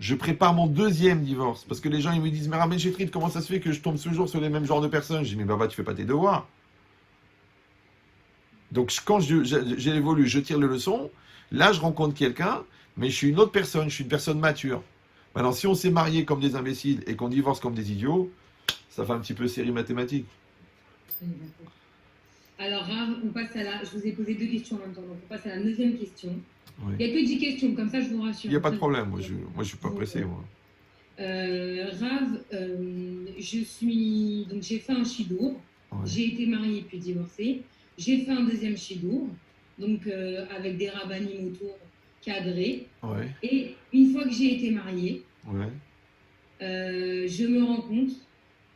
je prépare mon deuxième divorce. Parce que les gens, ils me disent, mais Ramen Chétrid, comment ça se fait que je tombe toujours sur les mêmes genres de personnes? Je dis, mais Baba, tu fais pas tes devoirs. Donc, quand j'évolue, je tire les leçons. Là, je rencontre quelqu'un, mais je suis une autre personne, je suis une personne mature. Maintenant, si on s'est marié comme des imbéciles et qu'on divorce comme des idiots, ça fait un petit peu série mathématique. D'accord. Alors, Rav, on passe à la... Je vous ai posé 2 questions en même temps, donc on passe à la 9e question. Oui. Il n'y a que 10 questions, comme ça je vous rassure. Il n'y a pas de problème, moi je suis pas pressé, moi. Rav, donc j'ai fait un chidour, Ouais. j'ai été mariée puis divorcée, j'ai fait un deuxième chidour, donc avec des rabbinim autour cadrés, Ouais, et une fois que j'ai été mariée, ouais, je me rends compte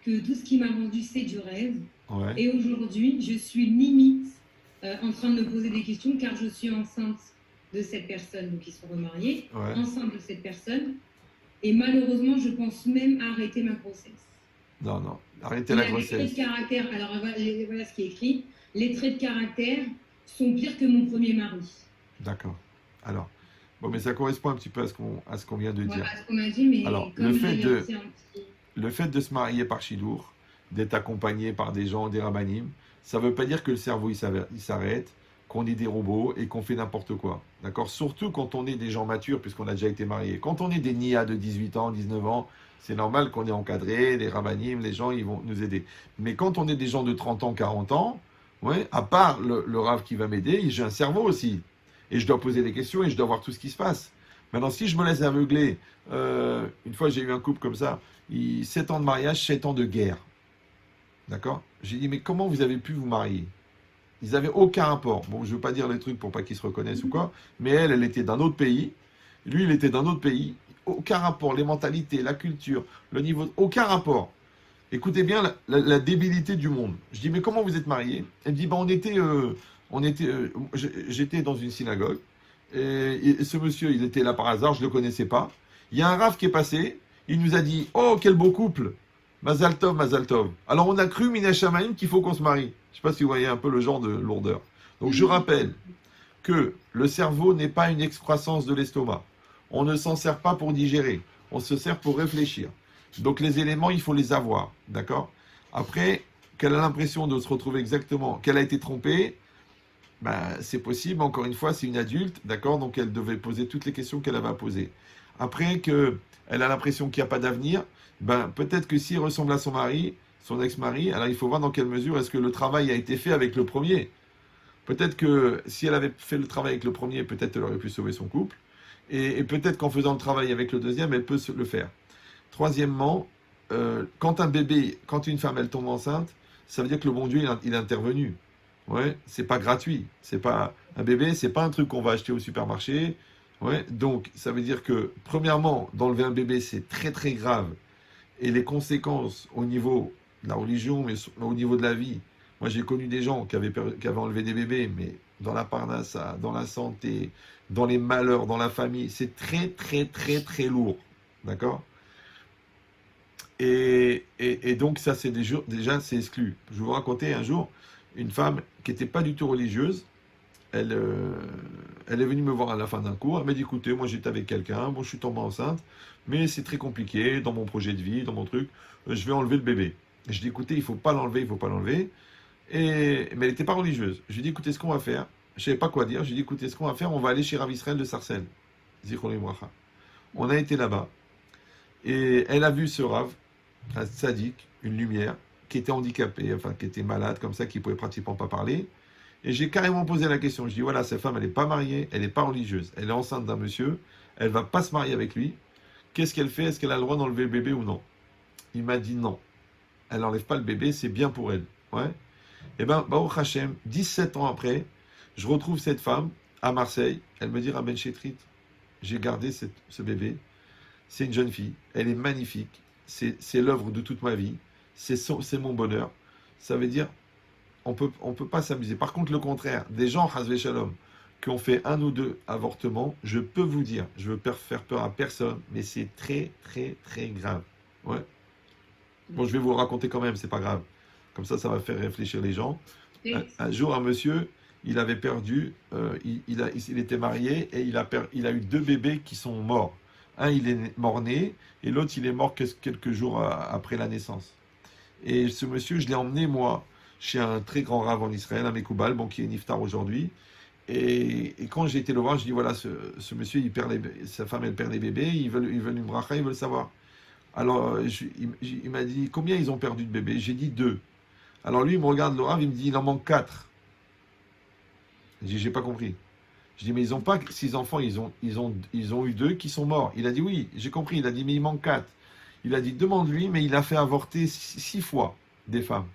que tout ce qui m'a vendu c'est du rêve, ouais. et aujourd'hui je suis limite en train de me poser des questions car je suis enceinte de cette personne, donc ils sont remariés, Ouais. enceinte de cette personne. Et malheureusement, je pense même arrêter ma grossesse. Non, non, arrêtez Il la a des traits grossesse. de caractère. Alors voilà ce qui est écrit. Les traits de caractère sont pires que mon premier mari. D'accord. Alors, bon, mais ça correspond un petit peu à ce qu'on vient de Ouais, dire. à ce qu'on m'a dit, mais Alors, comme le là, fait il y a de, aussi un petit... le fait de se marier par Chidour, d'être accompagné par des gens, des rabbinim, ça ne veut pas dire que le cerveau il s'arrête, qu'on est des robots et qu'on fait n'importe quoi. D'accord? Surtout quand on est des gens matures, puisqu'on a déjà été mariés. Quand on est des nias de 18 ans, 19 ans, c'est normal qu'on est encadré, les rabbinim, les gens, ils vont nous aider. Mais quand on est des gens de 30 ans, 40 ans, ouais, à part le rav qui va m'aider, j'ai un cerveau aussi. Et je dois poser des questions et je dois voir tout ce qui se passe. Maintenant, si je me laisse aveugler, une fois j'ai eu un couple comme ça, 7 ans de mariage, 7 ans de guerre. D'accord? J'ai dit, mais comment vous avez pu vous marier? Ils n'avaient aucun rapport. Bon, je ne veux pas dire les trucs pour pas qu'ils se reconnaissent ou quoi, mais elle était d'un autre pays. Lui, il était d'un autre pays. Aucun rapport. Les mentalités, la culture, le niveau, aucun rapport. Écoutez bien la débilité du monde. Je dis, mais comment vous êtes mariés? Elle me dit, bah, j'étais dans une synagogue. Et ce monsieur, il était là par hasard, je ne le connaissais pas. Il y a un raf qui est passé. Il nous a dit, oh, quel beau couple. Mazal Tov, Mazal Tov. Alors on a cru, Mina Shamaim, qu'il faut qu'on se marie. Je ne sais pas si vous voyez un peu le genre de lourdeur. Donc je rappelle que le cerveau n'est pas une excroissance de l'estomac. On ne s'en sert pas pour digérer. On se sert pour réfléchir. Donc les éléments, il faut les avoir. D'accord? Après, qu'elle a l'impression de se retrouver exactement, qu'elle a été trompée, ben, c'est possible. Encore une fois, c'est une adulte. D'accord? Donc elle devait poser toutes les questions qu'elle avait à poser. Après, qu'elle a l'impression qu'il n'y a pas d'avenir, ben, peut-être que s'il ressemble à son mari, son ex-mari, alors il faut voir dans quelle mesure est-ce que le travail a été fait avec le premier. Peut-être que si elle avait fait le travail avec le premier, peut-être elle aurait pu sauver son couple. Et peut-être qu'en faisant le travail avec le deuxième, elle peut le faire. Troisièmement, quand une femme elle tombe enceinte, ça veut dire que le bon Dieu il est intervenu. Ouais, c'est pas gratuit. C'est pas un bébé, c'est pas un truc qu'on va acheter au supermarché. Ouais, donc ça veut dire que premièrement, d'enlever un bébé, c'est très très grave. Et les conséquences au niveau de la religion, mais au niveau de la vie. Moi, j'ai connu des gens qui avaient enlevé des bébés, mais dans la parnassa, dans la santé, dans les malheurs, dans la famille, c'est très, très, très, très lourd. D'accord? Et donc, ça, déjà, c'est exclu. Je vais vous raconter un jour, une femme qui n'était pas du tout religieuse, elle est venue me voir à la fin d'un cours. Elle m'a dit, écoutez, moi j'étais avec quelqu'un, bon, je suis tombée enceinte, mais c'est très compliqué dans mon projet de vie, dans mon truc, je vais enlever le bébé. Je lui ai dit, écoutez, il ne faut pas l'enlever, il ne faut pas l'enlever. Mais elle n'était pas religieuse. Je lui ai dit, écoutez, ce qu'on va faire, je ne savais pas quoi dire, je lui ai dit, écoutez, ce qu'on va faire, on va aller chez Rav Israël de Sarcelles. Zichronim Bracha. On a été là-bas, et elle a vu ce Rav, un tzaddik, une lumière, qui était handicapé, enfin qui était malade, comme ça, qui ne pouvait pratiquement pas parler. Et j'ai carrément posé la question. Je dis, voilà, cette femme, elle n'est pas mariée, elle n'est pas religieuse. Elle est enceinte d'un monsieur, elle ne va pas se marier avec lui. Qu'est-ce qu'elle fait? Est-ce qu'elle a le droit d'enlever le bébé ou non? Il m'a dit non. Elle n'enlève pas le bébé, c'est bien pour elle. Ouais. Et bien, Baruch Hashem, 17 ans après, je retrouve cette femme à Marseille. Elle me dit, Rabben Chetrit, j'ai gardé ce bébé. C'est une jeune fille. Elle est magnifique. C'est l'œuvre de toute ma vie. C'est mon bonheur. Ça veut dire, on peut pas s'amuser. Par contre, le contraire, des gens, Hazve Shalom, qui ont fait 1 ou 2 avortements, je peux vous dire, je veux faire peur à personne, mais c'est très, très, très grave. Ouais. Bon, je vais vous le raconter quand même, c'est pas grave. Comme ça va faire réfléchir les gens. Un jour, un monsieur, il avait perdu, il était marié et il a eu 2 bébés qui sont morts. Un, il est mort-né et l'autre, il est mort quelques jours après la naissance. Et ce monsieur, je l'ai emmené, moi, chez un très grand rave en Israël, un Mekoubal, bon, qui est Niftar aujourd'hui. Et quand j'ai été le voir, je dis voilà, ce monsieur, sa femme, elle perd des bébés, ils veulent une bracha, ils veulent savoir. Alors, il m'a dit combien ils ont perdu de bébés? J'ai dit 2. Alors lui, il me regarde le Rav, il me dit il en manque 4. Je dis j'ai pas compris. Je dis mais ils n'ont pas 6 enfants, ils ont eu 2 qui sont morts. Il a dit oui, j'ai compris. Il a dit mais il manque 4. Il a dit demande-lui, mais il a fait avorter 6 fois des femmes.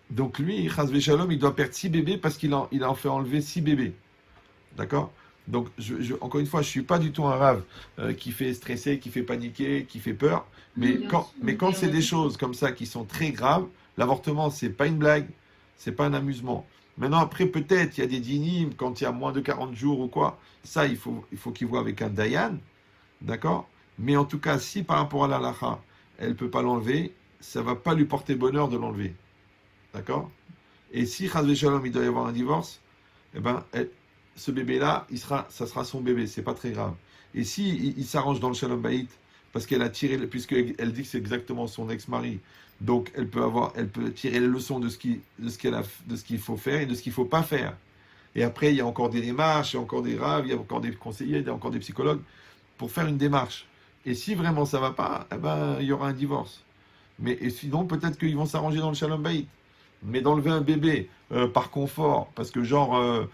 Donc lui, Chazvé Shalom, il doit perdre 6 bébés parce il a en fait enlever 6 bébés. D'accord? Donc, encore une fois, je ne suis pas du tout un rave qui fait stresser, qui fait paniquer, qui fait peur. Mais quand c'est des choses comme ça qui sont très graves, l'avortement, c'est pas une blague, c'est pas un amusement. Maintenant, après, peut-être, il y a des dynimes, quand il y a moins de 40 jours ou quoi, ça, il faut qu'il voit avec un dayan, d'accord? Mais en tout cas, si par rapport à l'halakha, elle ne peut pas l'enlever, ça ne va pas lui porter bonheur de l'enlever. D'accord? Et si, Chazvé Shalom, il doit y avoir un divorce, eh ben, ce bébé-là, ça sera son bébé, c'est pas très grave. Et si il s'arrange dans le Shalom Bayit, parce qu'elle a tiré, puisqu'elle dit que c'est exactement son ex-mari, donc elle peut tirer les leçons de ce qu'il faut faire et de ce qu'il faut pas faire. Et après, il y a encore des démarches, il y a encore des raves, il y a encore des conseillers, il y a encore des psychologues pour faire une démarche. Et si vraiment ça va pas, eh ben, il y aura un divorce. Et sinon, peut-être qu'ils vont s'arranger dans le Shalom Bayit. Mais d'enlever un bébé par confort, parce que genre,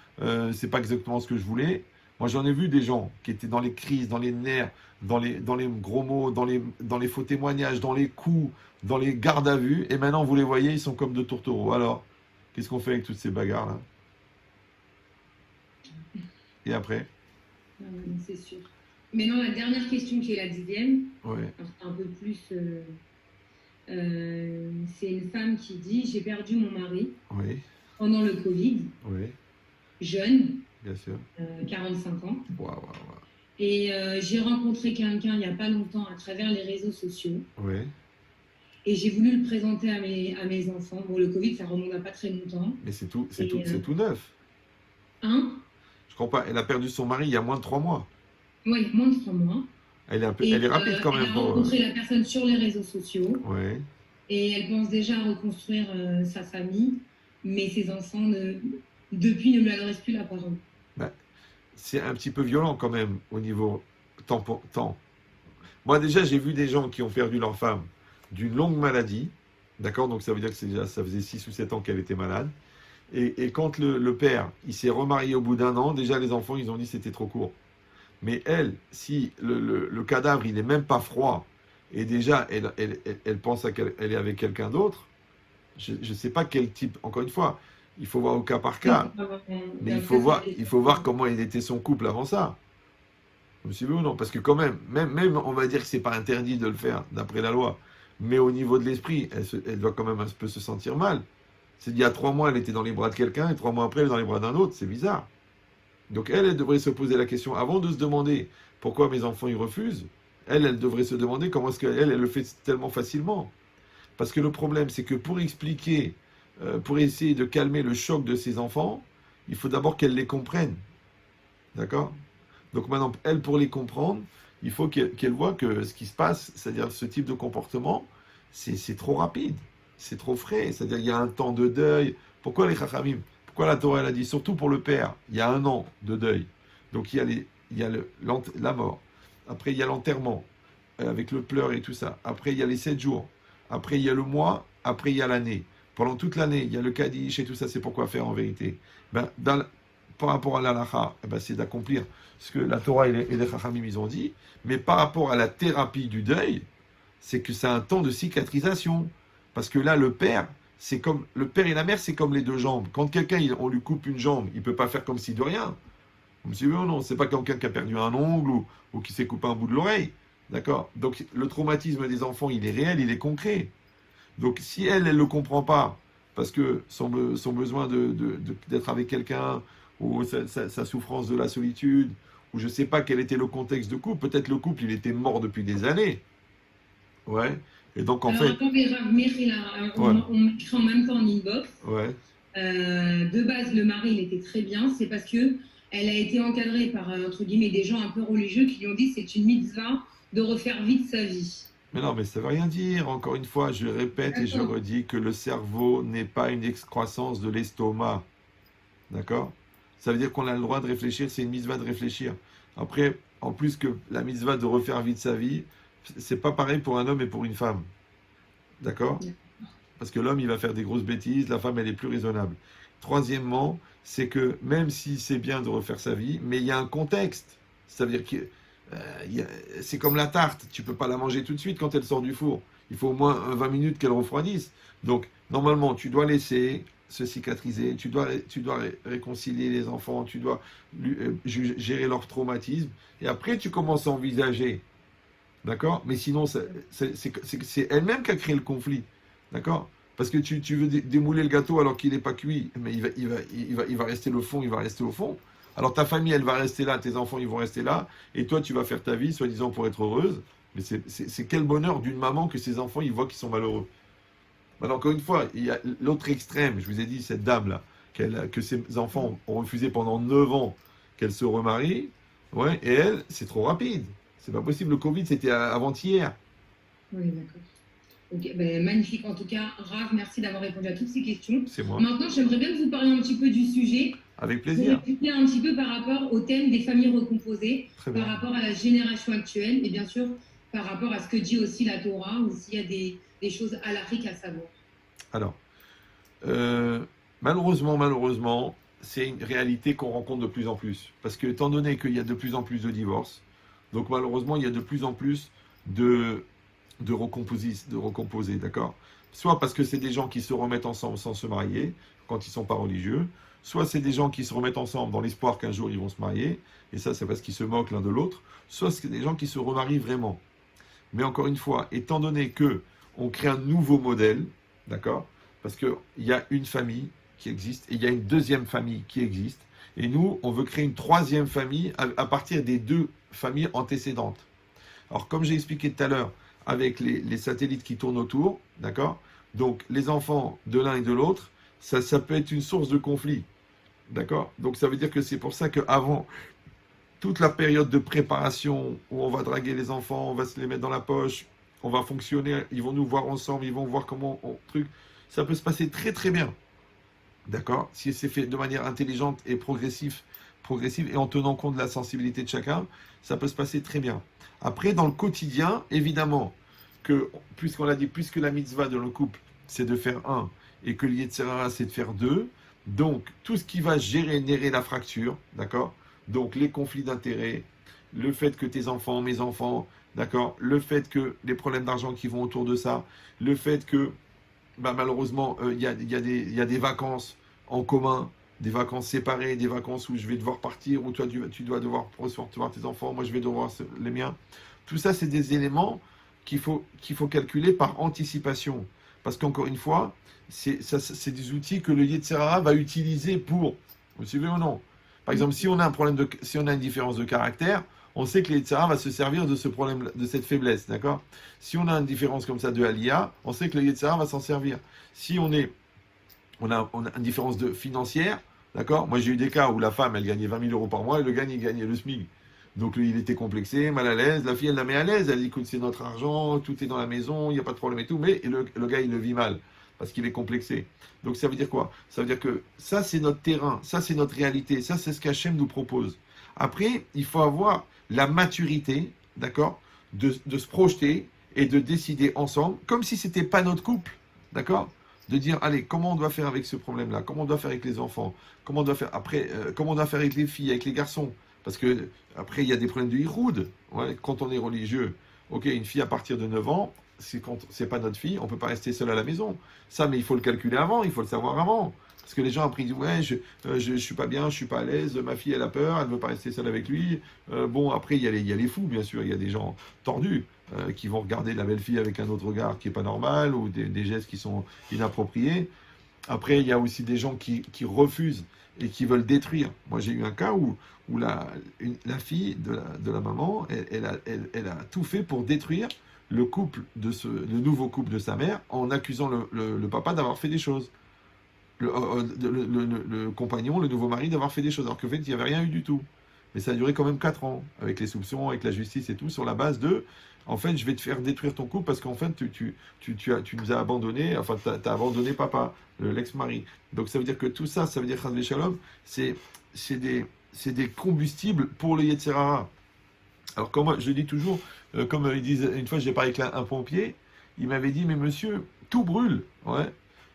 c'est pas exactement ce que je voulais. Moi, j'en ai vu des gens qui étaient dans les crises, dans les nerfs, dans les gros mots, dans les faux témoignages, dans les coups, dans les gardes à vue, et maintenant, vous les voyez, ils sont comme de tourtereaux. Alors, qu'est-ce qu'on fait avec toutes ces bagarres-là? Et après? C'est sûr. Maintenant, la dernière question qui est la 10e, Ouais. un peu plus... c'est une femme qui dit j'ai perdu mon mari Oui. pendant le Covid, Oui. jeune, Bien sûr. 45 ans. Wow. Et j'ai rencontré quelqu'un il n'y a pas longtemps à travers les réseaux sociaux. Oui. Et j'ai voulu le présenter à mes enfants. Bon, le Covid, ça remonte à pas très longtemps. Mais c'est tout neuf. Hein? Je comprends pas. Elle a perdu son mari il y a moins de 3 mois. Oui, moins de 3 mois. Elle est rapide quand même. Elle a rencontré la personne sur les réseaux sociaux. Ouais. Et elle pense déjà à reconstruire sa famille. Mais ses enfants, depuis, ne lui adressent plus la parole. C'est un petit peu violent quand même au niveau temps. Moi déjà, j'ai vu des gens qui ont perdu leur femme d'une longue maladie. D'accord? Donc ça veut dire que ça faisait 6 ou 7 ans qu'elle était malade. Et quand le père, il s'est remarié au bout d'un an, déjà les enfants, ils ont dit que c'était trop court. Mais elle, si le cadavre, il n'est même pas froid, et déjà, elle pense qu'elle est avec quelqu'un d'autre, je ne sais pas quel type, encore une fois, il faut voir au cas par cas, mais il faut voir comment il était son couple avant ça. Vous me suivez ou non? Parce que quand même, on va dire que ce n'est pas interdit de le faire, d'après la loi, mais au niveau de l'esprit, elle doit quand même un peu se sentir mal. C'est il y a 3 mois, elle était dans les bras de quelqu'un, et 3 mois après, elle est dans les bras d'un autre, c'est bizarre. Donc elle devrait se poser la question, avant de se demander pourquoi mes enfants ils refusent, elle devrait se demander comment est-ce qu'elle le fait tellement facilement. Parce que le problème, c'est que pour expliquer, pour essayer de calmer le choc de ses enfants, il faut d'abord qu'elle les comprenne. D'accord? Donc maintenant, elle, pour les comprendre, il faut qu'elle voit que ce qui se passe, c'est-à-dire ce type de comportement, c'est trop rapide, c'est trop frais, c'est-à-dire qu'il y a un temps de deuil. Pourquoi les chachamim? Pourquoi la Torah elle a dit, surtout pour le père, il y a 1 an de deuil. Donc il y a la mort. Après il y a l'enterrement, avec le pleur et tout ça. Après il y a les 7 jours. Après il y a le mois. Après il y a l'année. Pendant toute l'année, il y a le Kaddish et tout ça. C'est pourquoi faire en vérité. Par rapport à l'halakha, c'est d'accomplir ce que la Torah et les Chachamim ils ont dit. Mais par rapport à la thérapie du deuil, c'est que c'est un temps de cicatrisation. Parce que là, le père et la mère, c'est comme les 2 jambes. Quand quelqu'un, on lui coupe une jambe, il ne peut pas faire comme si de rien. Vous me suivez ou non? C'est pas quelqu'un qui a perdu un ongle ou qui s'est coupé un bout de l'oreille. D'accord? Donc, le traumatisme des enfants, il est réel, il est concret. Donc, si elle ne le comprend pas, parce que son besoin d'être avec quelqu'un, ou sa souffrance de la solitude, ou je ne sais pas quel était le contexte de couple, peut-être le couple, il était mort depuis des années. Ouais. Et donc, en fait. Attendez, Rav Meir, on m'écrit en même temps en inbox. Ouais. De base, le mari, il était très bien. C'est parce que elle a été encadrée par, entre guillemets, des gens un peu religieux qui lui ont dit que c'est une mitzvah de refaire vite sa vie. Mais non, mais ça ne veut rien dire. Encore une fois, je répète et je redis que le cerveau n'est pas une excroissance de l'estomac. D'accord? Ça veut dire qu'on a le droit de réfléchir, c'est une mitzvah de réfléchir. Après, en plus que la mitzvah de refaire vite sa vie, c'est pas pareil pour un homme et pour une femme. D'accord? Parce que l'homme, il va faire des grosses bêtises, la femme, elle est plus raisonnable. Troisièmement, c'est que même si c'est bien de refaire sa vie, mais il y a un contexte. Ça veut dire que c'est comme la tarte, tu peux pas la manger tout de suite quand elle sort du four. Il faut au moins 20 minutes qu'elle refroidisse. Donc, normalement, tu dois laisser se cicatriser, tu dois réconcilier les enfants, tu dois gérer leur traumatisme, et après, tu commences à envisager. D'accord? Mais sinon, c'est elle-même qui a créé le conflit. D'accord? Parce que tu veux démouler le gâteau alors qu'il n'est pas cuit, mais il va rester le fond, il va rester au fond. Alors ta famille, elle va rester là, tes enfants, ils vont rester là, et toi, tu vas faire ta vie, soi-disant pour être heureuse. Mais c'est quel bonheur d'une maman que ses enfants, ils voient qu'ils sont malheureux. Maintenant, encore une fois, il y a l'autre extrême. Je vous ai dit, cette dame-là, que ses enfants ont refusé pendant 9 ans qu'elle se remarie. Ouais, et elle, c'est trop rapide. C'est pas possible. Le Covid, c'était avant-hier. Oui, d'accord. Ok, ben, magnifique en tout cas. Rav, merci d'avoir répondu à toutes ces questions. C'est moi. Maintenant, j'aimerais bien que vous parliez un petit peu du sujet. Avec Pour plaisir. expliquer un petit peu par rapport au thème des familles recomposées, Très par bien. rapport à la génération actuelle et bien sûr par rapport à ce que dit aussi la Torah ou s'il y a des choses halachiques à savoir. Alors, malheureusement, c'est une réalité qu'on rencontre de plus en plus. Parce que, étant donné qu'il y a de plus en plus de divorces, donc malheureusement, il y a de plus en plus de recomposés, d'accord? Soit parce que c'est des gens qui se remettent ensemble sans se marier, quand ils ne sont pas religieux, soit c'est des gens qui se remettent ensemble dans l'espoir qu'un jour ils vont se marier, et ça c'est parce qu'ils se moquent l'un de l'autre, soit c'est des gens qui se remarient vraiment. Mais encore une fois, étant donné que on crée un nouveau modèle, d'accord? Parce qu'il y a une famille qui existe et il y a une deuxième famille qui existe. Et nous, on veut créer une troisième famille à partir des deux familles antécédentes. Alors, comme j'ai expliqué tout à l'heure, avec les satellites qui tournent autour, d'accord? Donc, les enfants de l'un et de l'autre, ça peut être une source de conflit, d'accord? Donc, ça veut dire que c'est pour ça qu'avant toute la période de préparation où on va draguer les enfants, on va se les mettre dans la poche, on va fonctionner, ils vont nous voir ensemble, ils vont voir comment on truc. Ça peut se passer très très bien, d'accord? Si c'est fait de manière intelligente et progressive et en tenant compte de la sensibilité de chacun, ça peut se passer très bien. Après, dans le quotidien, évidemment, puisqu'on l'a dit, puisque la mitzvah de le couple, c'est de faire un, et que l'Yetzer c'est de faire deux, donc tout ce qui va générer la fracture, d'accord? Donc les conflits d'intérêts, le fait que tes enfants, mes enfants, d'accord? Le fait que les problèmes d'argent qui vont autour de ça, le fait que malheureusement, il y a des vacances en commun, des vacances séparées, des vacances où je vais devoir partir, où toi tu dois devoir recevoir tes enfants, moi je vais devoir les miens. Tout ça, c'est des éléments qu'il faut calculer par anticipation. Parce qu'encore une fois, c'est des outils que le Yetzer Hara va utiliser pour. Vous suivez ou non? Par exemple, si on a si on a une différence de caractère, on sait que le Yetzer Hara va se servir de ce problème, de cette faiblesse, d'accord? Si on a une différence comme ça de Aliyah, on sait que le Yetzer Hara va s'en servir. Si on a une différence financière, d'accord? Moi, j'ai eu des cas où la femme, elle gagnait 20 000 euros par mois et le gars, il gagnait le SMIC. Donc, lui, il était complexé, mal à l'aise. La fille, elle la met à l'aise. Elle dit, écoute, c'est notre argent, tout est dans la maison, il n'y a pas de problème et tout. Mais le gars, il le vit mal parce qu'il est complexé. Donc, ça veut dire quoi? Ça veut dire que ça, c'est notre terrain, ça, c'est notre réalité, ça, c'est ce qu'Hachem nous propose. Après, il faut avoir la maturité, d'accord, de se projeter et de décider ensemble, comme si ce n'était pas notre couple, d'accord? De dire, allez, comment on doit faire avec ce problème-là? Comment on doit faire avec les enfants? Comment on doit faire après? Comment on doit faire avec les filles, avec les garçons? Parce que après, il y a des problèmes de hiroud. Ouais, quand on est religieux, ok, une fille à partir de 9 ans, quand c'est pas notre fille, on peut pas rester seul à la maison. Ça, mais il faut le calculer avant, il faut le savoir avant. Parce que les gens après ils disent, ouais, je suis pas bien, je suis pas à l'aise, ma fille elle a peur, elle veut pas rester seule avec lui. Bon, après il y a les fous, bien sûr, il y a des gens tordus qui vont regarder la belle fille avec un autre regard qui est pas normal ou des gestes qui sont inappropriés. Après, il y a aussi des gens qui refusent et qui veulent détruire. Moi, j'ai eu un cas où la fille de la maman, elle a tout fait pour détruire le nouveau couple de sa mère en accusant le papa d'avoir fait des choses. Le compagnon, le nouveau mari, d'avoir fait des choses. Alors qu'en fait, il n'y avait rien eu du tout. Mais ça a duré quand même 4 ans, avec les soupçons, avec la justice et tout, sur la base de... en fait, je vais te faire détruire ton couple parce qu'en fait, tu nous as abandonnés, enfin, tu as abandonné papa, l'ex-mari. Donc, ça veut dire que tout ça, ça veut dire, Chas Shalom, c'est des combustibles pour le Yetzer Hara. Alors, comme je dis toujours, comme ils disent, une fois, j'ai parlé avec un pompier, il m'avait dit, mais monsieur, tout brûle. Ouais.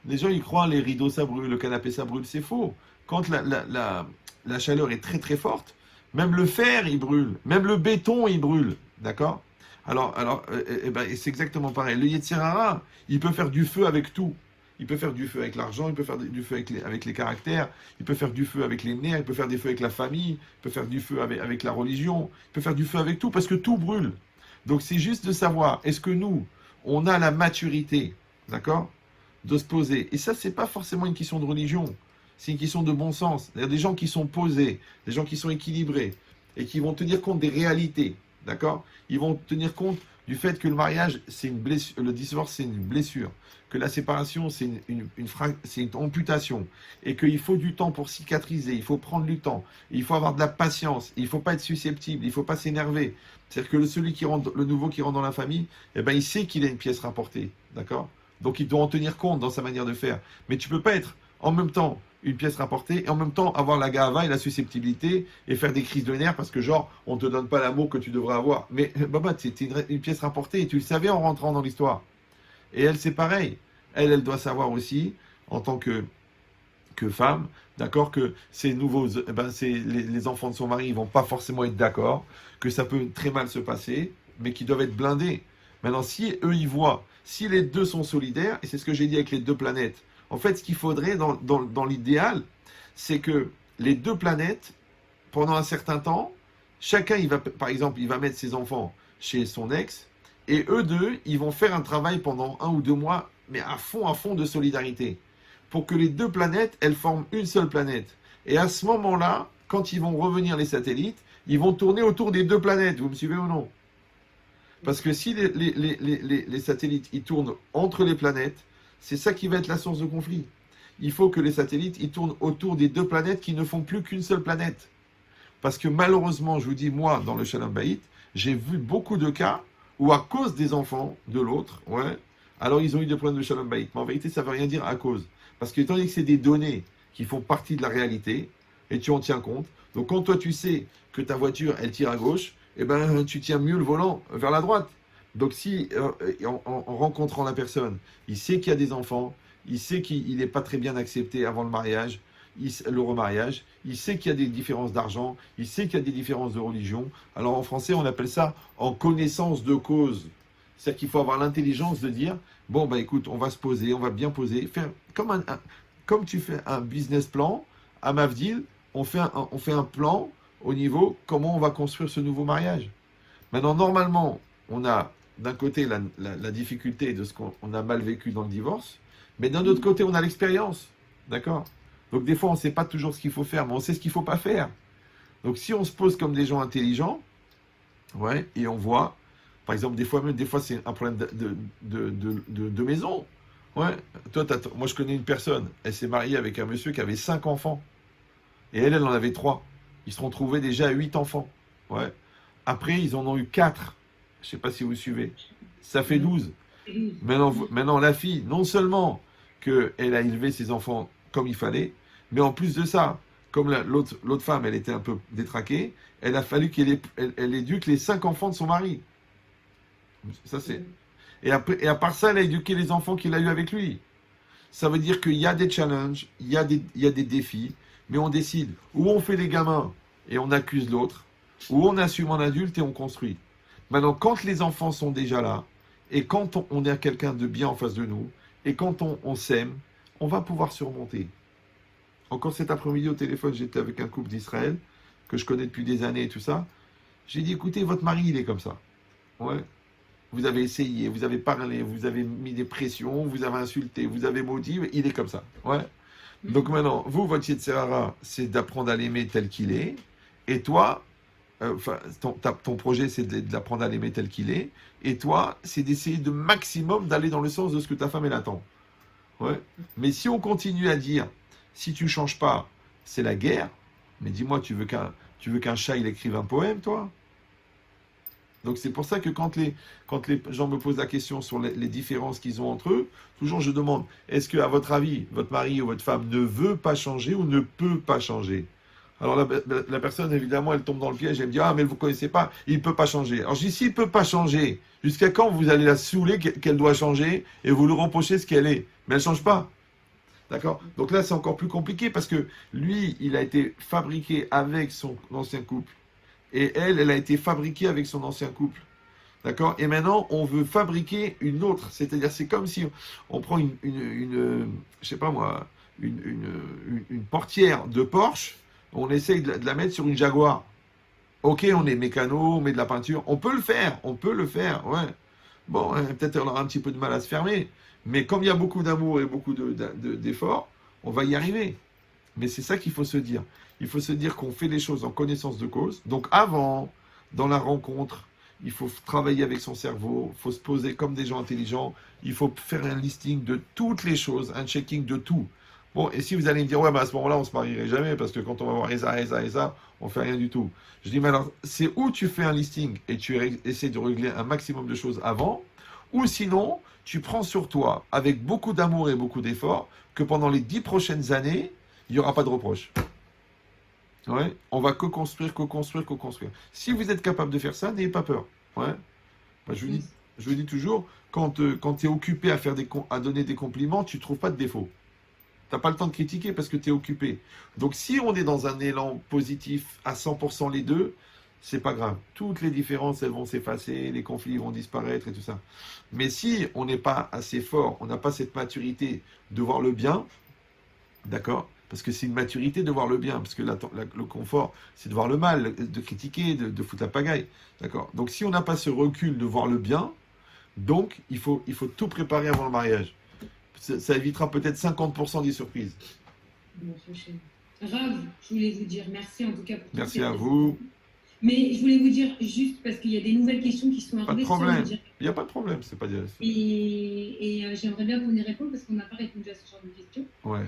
Les gens, ils croient, les rideaux, ça brûle, le canapé, ça brûle. C'est faux. Quand la chaleur est très, très forte, même le fer, il brûle. Même le béton, il brûle. D'accord? C'est exactement pareil. Le Yetzer Hara, il peut faire du feu avec tout. Il peut faire du feu avec l'argent, il peut faire du feu avec les caractères, il peut faire du feu avec les nerfs, il peut faire du feu avec la famille, il peut faire du feu avec la religion, il peut faire du feu avec tout, parce que tout brûle. Donc c'est juste de savoir, est-ce que nous, on a la maturité, d'accord, de se poser. Et ça, c'est pas forcément une question de religion, c'est une question de bon sens. Il y a des gens qui sont posés, des gens qui sont équilibrés, et qui vont tenir compte des réalités, d'accord. Ils vont tenir compte du fait que le mariage, c'est une blessure, le divorce, c'est une blessure, que la séparation, c'est c'est une amputation, et qu'il faut du temps pour cicatriser, il faut prendre du temps, il faut avoir de la patience, il ne faut pas être susceptible, il ne faut pas s'énerver. C'est-à-dire que le nouveau qui rentre dans la famille, eh ben, il sait qu'il a une pièce rapportée, d'accord? Donc il doit en tenir compte dans sa manière de faire. Mais tu ne peux pas être en même temps une pièce rapportée et en même temps avoir la gava et la susceptibilité et faire des crises de nerfs parce que genre on te donne pas l'amour que tu devrais avoir. Mais Baba, c'est une pièce rapportée et tu le savais en rentrant dans l'histoire. Et elle, c'est pareil. Elle doit savoir aussi, en tant que femme, d'accord, que ces nouveaux, les enfants de son mari, ils vont pas forcément être d'accord, que ça peut très mal se passer, mais qu'ils doivent être blindés. Maintenant, si eux, ils voient, si les deux sont solidaires, et c'est ce que j'ai dit avec les deux planètes, en fait, ce qu'il faudrait dans l'idéal, c'est que les deux planètes, pendant un certain temps, chacun, par exemple, il va mettre ses enfants chez son ex, et eux deux, ils vont faire un travail pendant 1 ou 2 mois, mais à fond de solidarité, pour que les deux planètes, elles forment une seule planète. Et à ce moment-là, quand ils vont revenir les satellites, ils vont tourner autour des deux planètes, vous me suivez ou non? Parce que si les satellites, ils tournent entre les planètes, c'est ça qui va être la source de conflit. Il faut que les satellites, ils tournent autour des deux planètes qui ne font plus qu'une seule planète. Parce que malheureusement, je vous dis, moi, dans le Shalom Bayit, j'ai vu beaucoup de cas où à cause des enfants de l'autre, ouais, alors ils ont eu des problèmes de Shalom Bayit. Mais en vérité, ça ne veut rien dire à cause. Parce que étant donné que c'est des données qui font partie de la réalité, et tu en tiens compte, donc quand toi tu sais que ta voiture, elle tire à gauche, eh ben, tu tiens mieux le volant vers la droite. Donc si, en rencontrant la personne, il sait qu'il y a des enfants, il sait qu'il n'est pas très bien accepté avant le mariage, le remariage, il sait qu'il y a des différences d'argent, il sait qu'il y a des différences de religion. Alors en français, on appelle ça en connaissance de cause. C'est-à-dire qu'il faut avoir l'intelligence de dire, bon, bah écoute, on va se poser, on va bien poser, faire comme tu fais un business plan, à Mavdil, on fait un plan au niveau comment on va construire ce nouveau mariage. Maintenant, normalement, on a d'un côté la difficulté de ce qu'on a mal vécu dans le divorce, mais d'un autre côté, on a l'expérience. D'accord? Donc des fois, on ne sait pas toujours ce qu'il faut faire, mais on sait ce qu'il ne faut pas faire. Donc si on se pose comme des gens intelligents, ouais, et on voit, par exemple, des fois c'est un problème de maison. Ouais. Moi, je connais une personne, elle s'est mariée avec un monsieur qui avait 5 enfants. Et elle en avait 3. Ils se sont trouvés déjà à 8 enfants. Ouais. Après, ils en ont eu 4. Je ne sais pas si vous suivez. Ça fait 12. Maintenant, la fille, non seulement qu'elle a élevé ses enfants comme il fallait, mais en plus de ça, comme l'autre femme, elle était un peu détraquée, elle a fallu elle éduque les 5 enfants de son mari. Ça, c'est... Et à part ça, elle a éduqué les enfants qu'il a eu avec lui. Ça veut dire qu'il y a des challenges, il y a des défis, mais on décide où on fait les gamins et on accuse l'autre, où on assume en adulte et on construit. Maintenant, quand les enfants sont déjà là, et quand on a quelqu'un de bien en face de nous, et quand on s'aime, on va pouvoir surmonter. Encore cet après-midi au téléphone, j'étais avec un couple d'Israël, que je connais depuis des années et tout ça. J'ai dit, écoutez, votre mari, il est comme ça. Ouais. Vous avez essayé, vous avez parlé, vous avez mis des pressions, vous avez insulté, vous avez maudit, il est comme ça. Ouais. Donc maintenant, vous, votre Yetzer Hara, c'est d'apprendre à l'aimer tel qu'il est. Et toi, ton projet, c'est de l'apprendre à l'aimer tel qu'il est. Et toi, c'est d'essayer de maximum d'aller dans le sens de ce que ta femme, elle attend. Ouais. Mais si on continue à dire, si tu ne changes pas, c'est la guerre. Mais dis-moi, tu veux qu'un chat, il écrive un poème, toi? Donc c'est pour ça que quand les gens me posent la question sur les différences qu'ils ont entre eux, toujours je demande, est-ce que à votre avis, votre mari ou votre femme ne veut pas changer ou ne peut pas changer? Alors la personne, évidemment, elle tombe dans le piège, elle me dit, ah mais vous ne connaissez pas, il ne peut pas changer. Alors je dis, s'il ne peut pas changer, jusqu'à quand vous allez la saouler qu'elle doit changer et vous lui reprochez ce qu'elle est? Mais elle ne change pas. D'accord? Donc là, c'est encore plus compliqué parce que lui, il a été fabriqué avec son ancien couple. Et elle a été fabriquée avec son ancien couple. D'accord? Et maintenant, on veut fabriquer une autre. C'est-à-dire, c'est comme si on prend je sais pas moi, une portière de Porsche, on essaye de la mettre sur une Jaguar. Ok, on est mécano, on met de la peinture. On peut le faire, ouais. Bon, peut-être on aura un petit peu de mal à se fermer. Mais comme il y a beaucoup d'amour et beaucoup d'efforts, on va y arriver. Mais c'est ça qu'il faut se dire. Il faut se dire qu'on fait les choses en connaissance de cause. Donc avant, dans la rencontre, il faut travailler avec son cerveau, il faut se poser comme des gens intelligents, il faut faire un listing de toutes les choses, un checking de tout. Bon, et si vous allez me dire, ouais, bah à ce moment-là, on ne se marierait jamais, parce que quand on va voir Esa, on ne fait rien du tout. Je dis, mais alors, c'est où tu fais un listing et tu essaies de régler un maximum de choses avant, ou sinon, tu prends sur toi, avec beaucoup d'amour et beaucoup d'efforts, que pendant les 10 prochaines années, il n'y aura pas de reproche. Ouais, on va co-construire. Si vous êtes capable de faire ça, n'ayez pas peur. Ouais. Bah, je vous dis toujours, quand tu es occupé à donner des compliments, tu ne trouves pas de défaut. Tu n'as pas le temps de critiquer parce que tu es occupé. Donc si on est dans un élan positif à 100% les deux, c'est pas grave. Toutes les différences, elles vont s'effacer, les conflits vont disparaître et tout ça. Mais si on n'est pas assez fort, on n'a pas cette maturité de voir le bien, d'accord? Parce que c'est une maturité de voir le bien, parce que le confort, c'est de voir le mal, de critiquer, de foutre la pagaille. D'accord? Donc si on n'a pas ce recul de voir le bien, donc il faut tout préparer avant le mariage. Ça évitera peut-être 50% des surprises. Rav, je voulais vous dire merci en tout cas pour tout. Merci à vous. Mais je voulais vous dire juste parce qu'il y a des nouvelles questions qui sont arrivées. Pas de problème. Il n'y a pas de problème, c'est pas dire. Et j'aimerais bien que vous y répondiez parce qu'on n'a pas répondu à ce genre de questions. Ouais.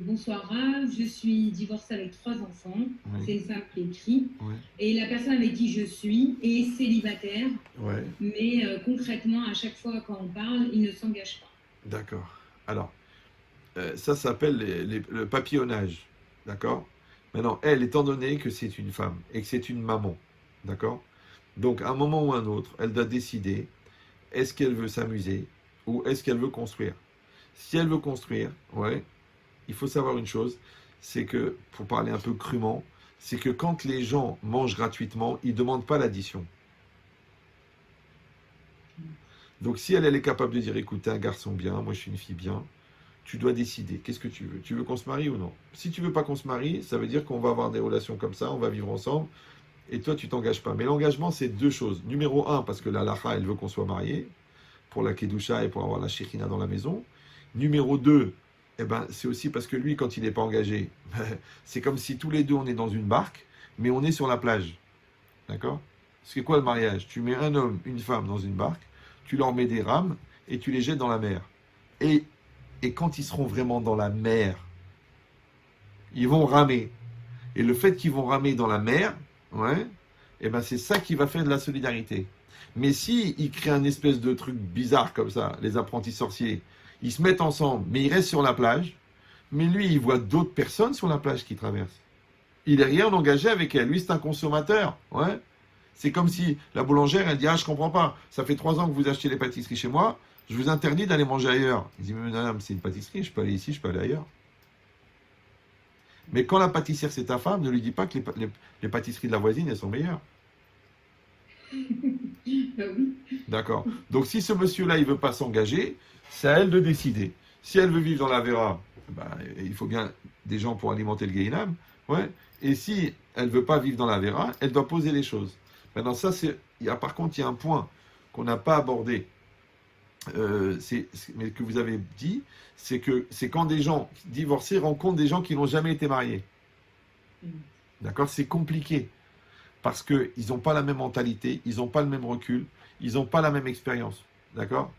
Bonsoir Rav, je suis divorcée avec 3 enfants. Oui. C'est une femme qui écrit. Oui. Et la personne avec qui je suis est célibataire. Ouais. Mais concrètement, à chaque fois quand on parle, il ne s'engage pas. D'accord. Alors, ça s'appelle le papillonnage. D'accord? Maintenant, elle, étant donné que c'est une femme et que c'est une maman, d'accord? Donc, à un moment ou à un autre, elle doit décider est-ce qu'elle veut s'amuser ou est-ce qu'elle veut construire. Si elle veut construire, ouais, il faut savoir une chose, c'est que, pour parler un peu crûment, c'est que quand les gens mangent gratuitement, ils ne demandent pas l'addition. Donc si elle est capable de dire, écoute, t'es un garçon bien, moi je suis une fille bien, tu dois décider, qu'est-ce que tu veux? Tu veux qu'on se marie ou non? Si tu veux pas qu'on se marie, ça veut dire qu'on va avoir des relations comme ça, on va vivre ensemble, et toi tu t'engages pas. Mais l'engagement, c'est 2 choses. Numéro 1, parce que la halakha, elle veut qu'on soit marié, pour la kedusha et pour avoir la shekhinah dans la maison. Numéro 2, eh ben, c'est aussi parce que lui, quand il n'est pas engagé, c'est comme si tous les deux on est dans une barque, mais on est sur la plage. D'accord? C'est quoi le mariage? Tu mets un homme, une femme dans une barque, tu leur mets des rames et tu les jettes dans la mer. Et quand ils seront vraiment dans la mer, ils vont ramer. Et le fait qu'ils vont ramer dans la mer, ouais, eh ben c'est ça qui va faire de la solidarité. Mais si ils créent un espèce de truc bizarre comme ça, les apprentis sorciers, ils se mettent ensemble, mais ils restent sur la plage, mais lui, il voit d'autres personnes sur la plage qui traversent. Il n'est rien engagé avec elle. Lui, c'est un consommateur. Ouais. C'est comme si la boulangère, elle dit, ah, je comprends pas, ça fait 3 ans que vous achetez les pâtisseries chez moi, je vous interdis d'aller manger ailleurs. Il dit, mais madame, c'est une pâtisserie, je peux aller ici, je peux aller ailleurs. Mais quand la pâtissière, c'est ta femme, ne lui dis pas que les pâtisseries de la voisine, elles sont meilleures. Oui. D'accord. Donc si ce monsieur-là, il ne veut pas s'engager, c'est à elle de décider. Si elle veut vivre dans la Vera, ben, il faut bien des gens pour alimenter le Gehinam. Ouais. Et si elle ne veut pas vivre dans la Vera, elle doit poser les choses. Maintenant, ça, par contre, il y a un point qu'on n'a pas abordé, mais que vous avez dit, c'est que c'est quand des gens divorcés rencontrent des gens qui n'ont jamais été mariés. D'accord? C'est compliqué. Parce qu'ils n'ont pas la même mentalité, ils n'ont pas le même recul, ils n'ont pas la même expérience. D'accord?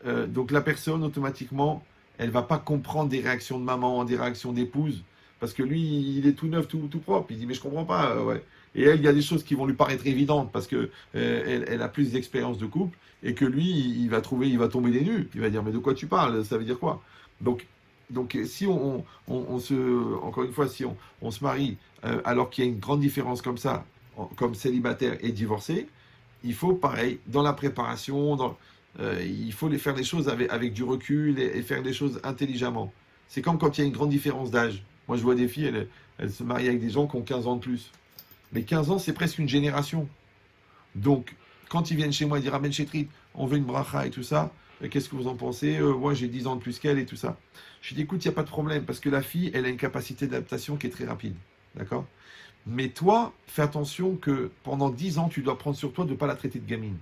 Donc la personne, automatiquement, elle ne va pas comprendre des réactions de maman, des réactions d'épouse, parce que lui, il est tout neuf, tout propre. Il dit, mais je ne comprends pas. Ouais. Et elle, il y a des choses qui vont lui paraître évidentes parce que elle a plus d'expérience de couple et que lui, il va tomber des nues. Il va dire, mais de quoi tu parles? Ça veut dire quoi? Donc, si encore une fois, si on se marie alors qu'il y a une grande différence comme ça, comme célibataire et divorcé, il faut, pareil, dans la préparation, il faut faire les choses avec du recul et faire les choses intelligemment. C'est comme quand il y a une grande différence d'âge. Moi, je vois des filles, elles se marient avec des gens qui ont 15 ans de plus. Mais 15 ans, c'est presque une génération. Donc, quand ils viennent chez moi et disent Ramène Chétrit, on veut une bracha et tout ça, qu'est-ce que vous en pensez? Moi, j'ai 10 ans de plus qu'elle et tout ça. Je dis écoute, il n'y a pas de problème, parce que la fille, elle a une capacité d'adaptation qui est très rapide. D'accord? Mais toi, fais attention que pendant 10 ans, tu dois prendre sur toi de ne pas la traiter de gamine.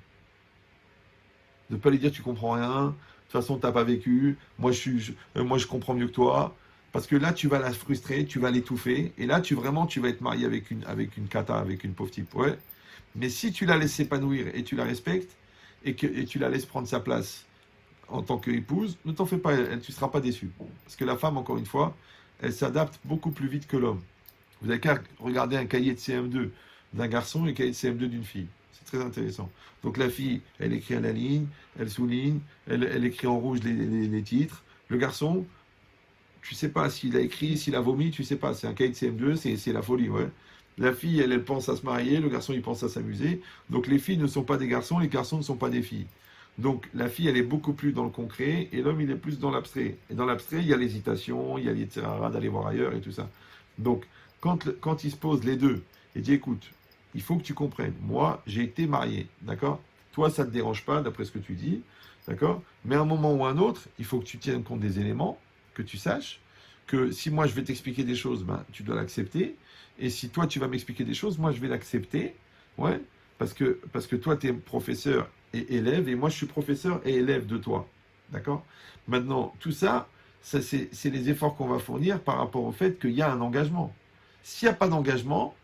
De ne pas lui dire tu comprends rien, de toute façon, tu n'as pas vécu, moi je comprends mieux que toi. Parce que là, tu vas la frustrer, tu vas l'étouffer, et là, tu vas être marié avec une cata, avec une pauvre type. Ouais. Mais si tu la laisses s'épanouir et tu la respectes, et tu la laisses prendre sa place en tant qu'épouse, ne t'en fais pas, tu ne seras pas déçu. Parce que la femme, encore une fois, elle s'adapte beaucoup plus vite que l'homme. Vous n'avez qu'à regarder un cahier de CM2 d'un garçon et un cahier de CM2 d'une fille. C'est très intéressant. Donc la fille, elle écrit à la ligne, elle souligne, elle écrit en rouge les titres. Le garçon, tu sais pas s'il a écrit, s'il a vomi, tu sais pas. C'est un cahier de CM2, c'est la folie, ouais. La fille, elle pense à se marier, le garçon, il pense à s'amuser. Donc les filles ne sont pas des garçons, les garçons ne sont pas des filles. Donc la fille, elle est beaucoup plus dans le concret et l'homme, il est plus dans l'abstrait. Et dans l'abstrait, il y a l'hésitation, il y a l'etc d'aller voir ailleurs et tout ça. Donc quand il se pose les deux et dit écoute, il faut que tu comprennes, moi, j'ai été marié, d'accord? Toi, ça ne te dérange pas, d'après ce que tu dis, d'accord? Mais à un moment ou à un autre, il faut que tu tiennes compte des éléments, que tu saches que si moi je vais t'expliquer des choses, ben, tu dois l'accepter. Et si toi tu vas m'expliquer des choses, moi je vais l'accepter. Ouais, parce que toi tu es professeur et élève, et moi je suis professeur et élève de toi. D'accord? Maintenant, tout ça, c'est les efforts qu'on va fournir par rapport au fait qu'il y a un engagement. S'il n'y a pas d'engagement,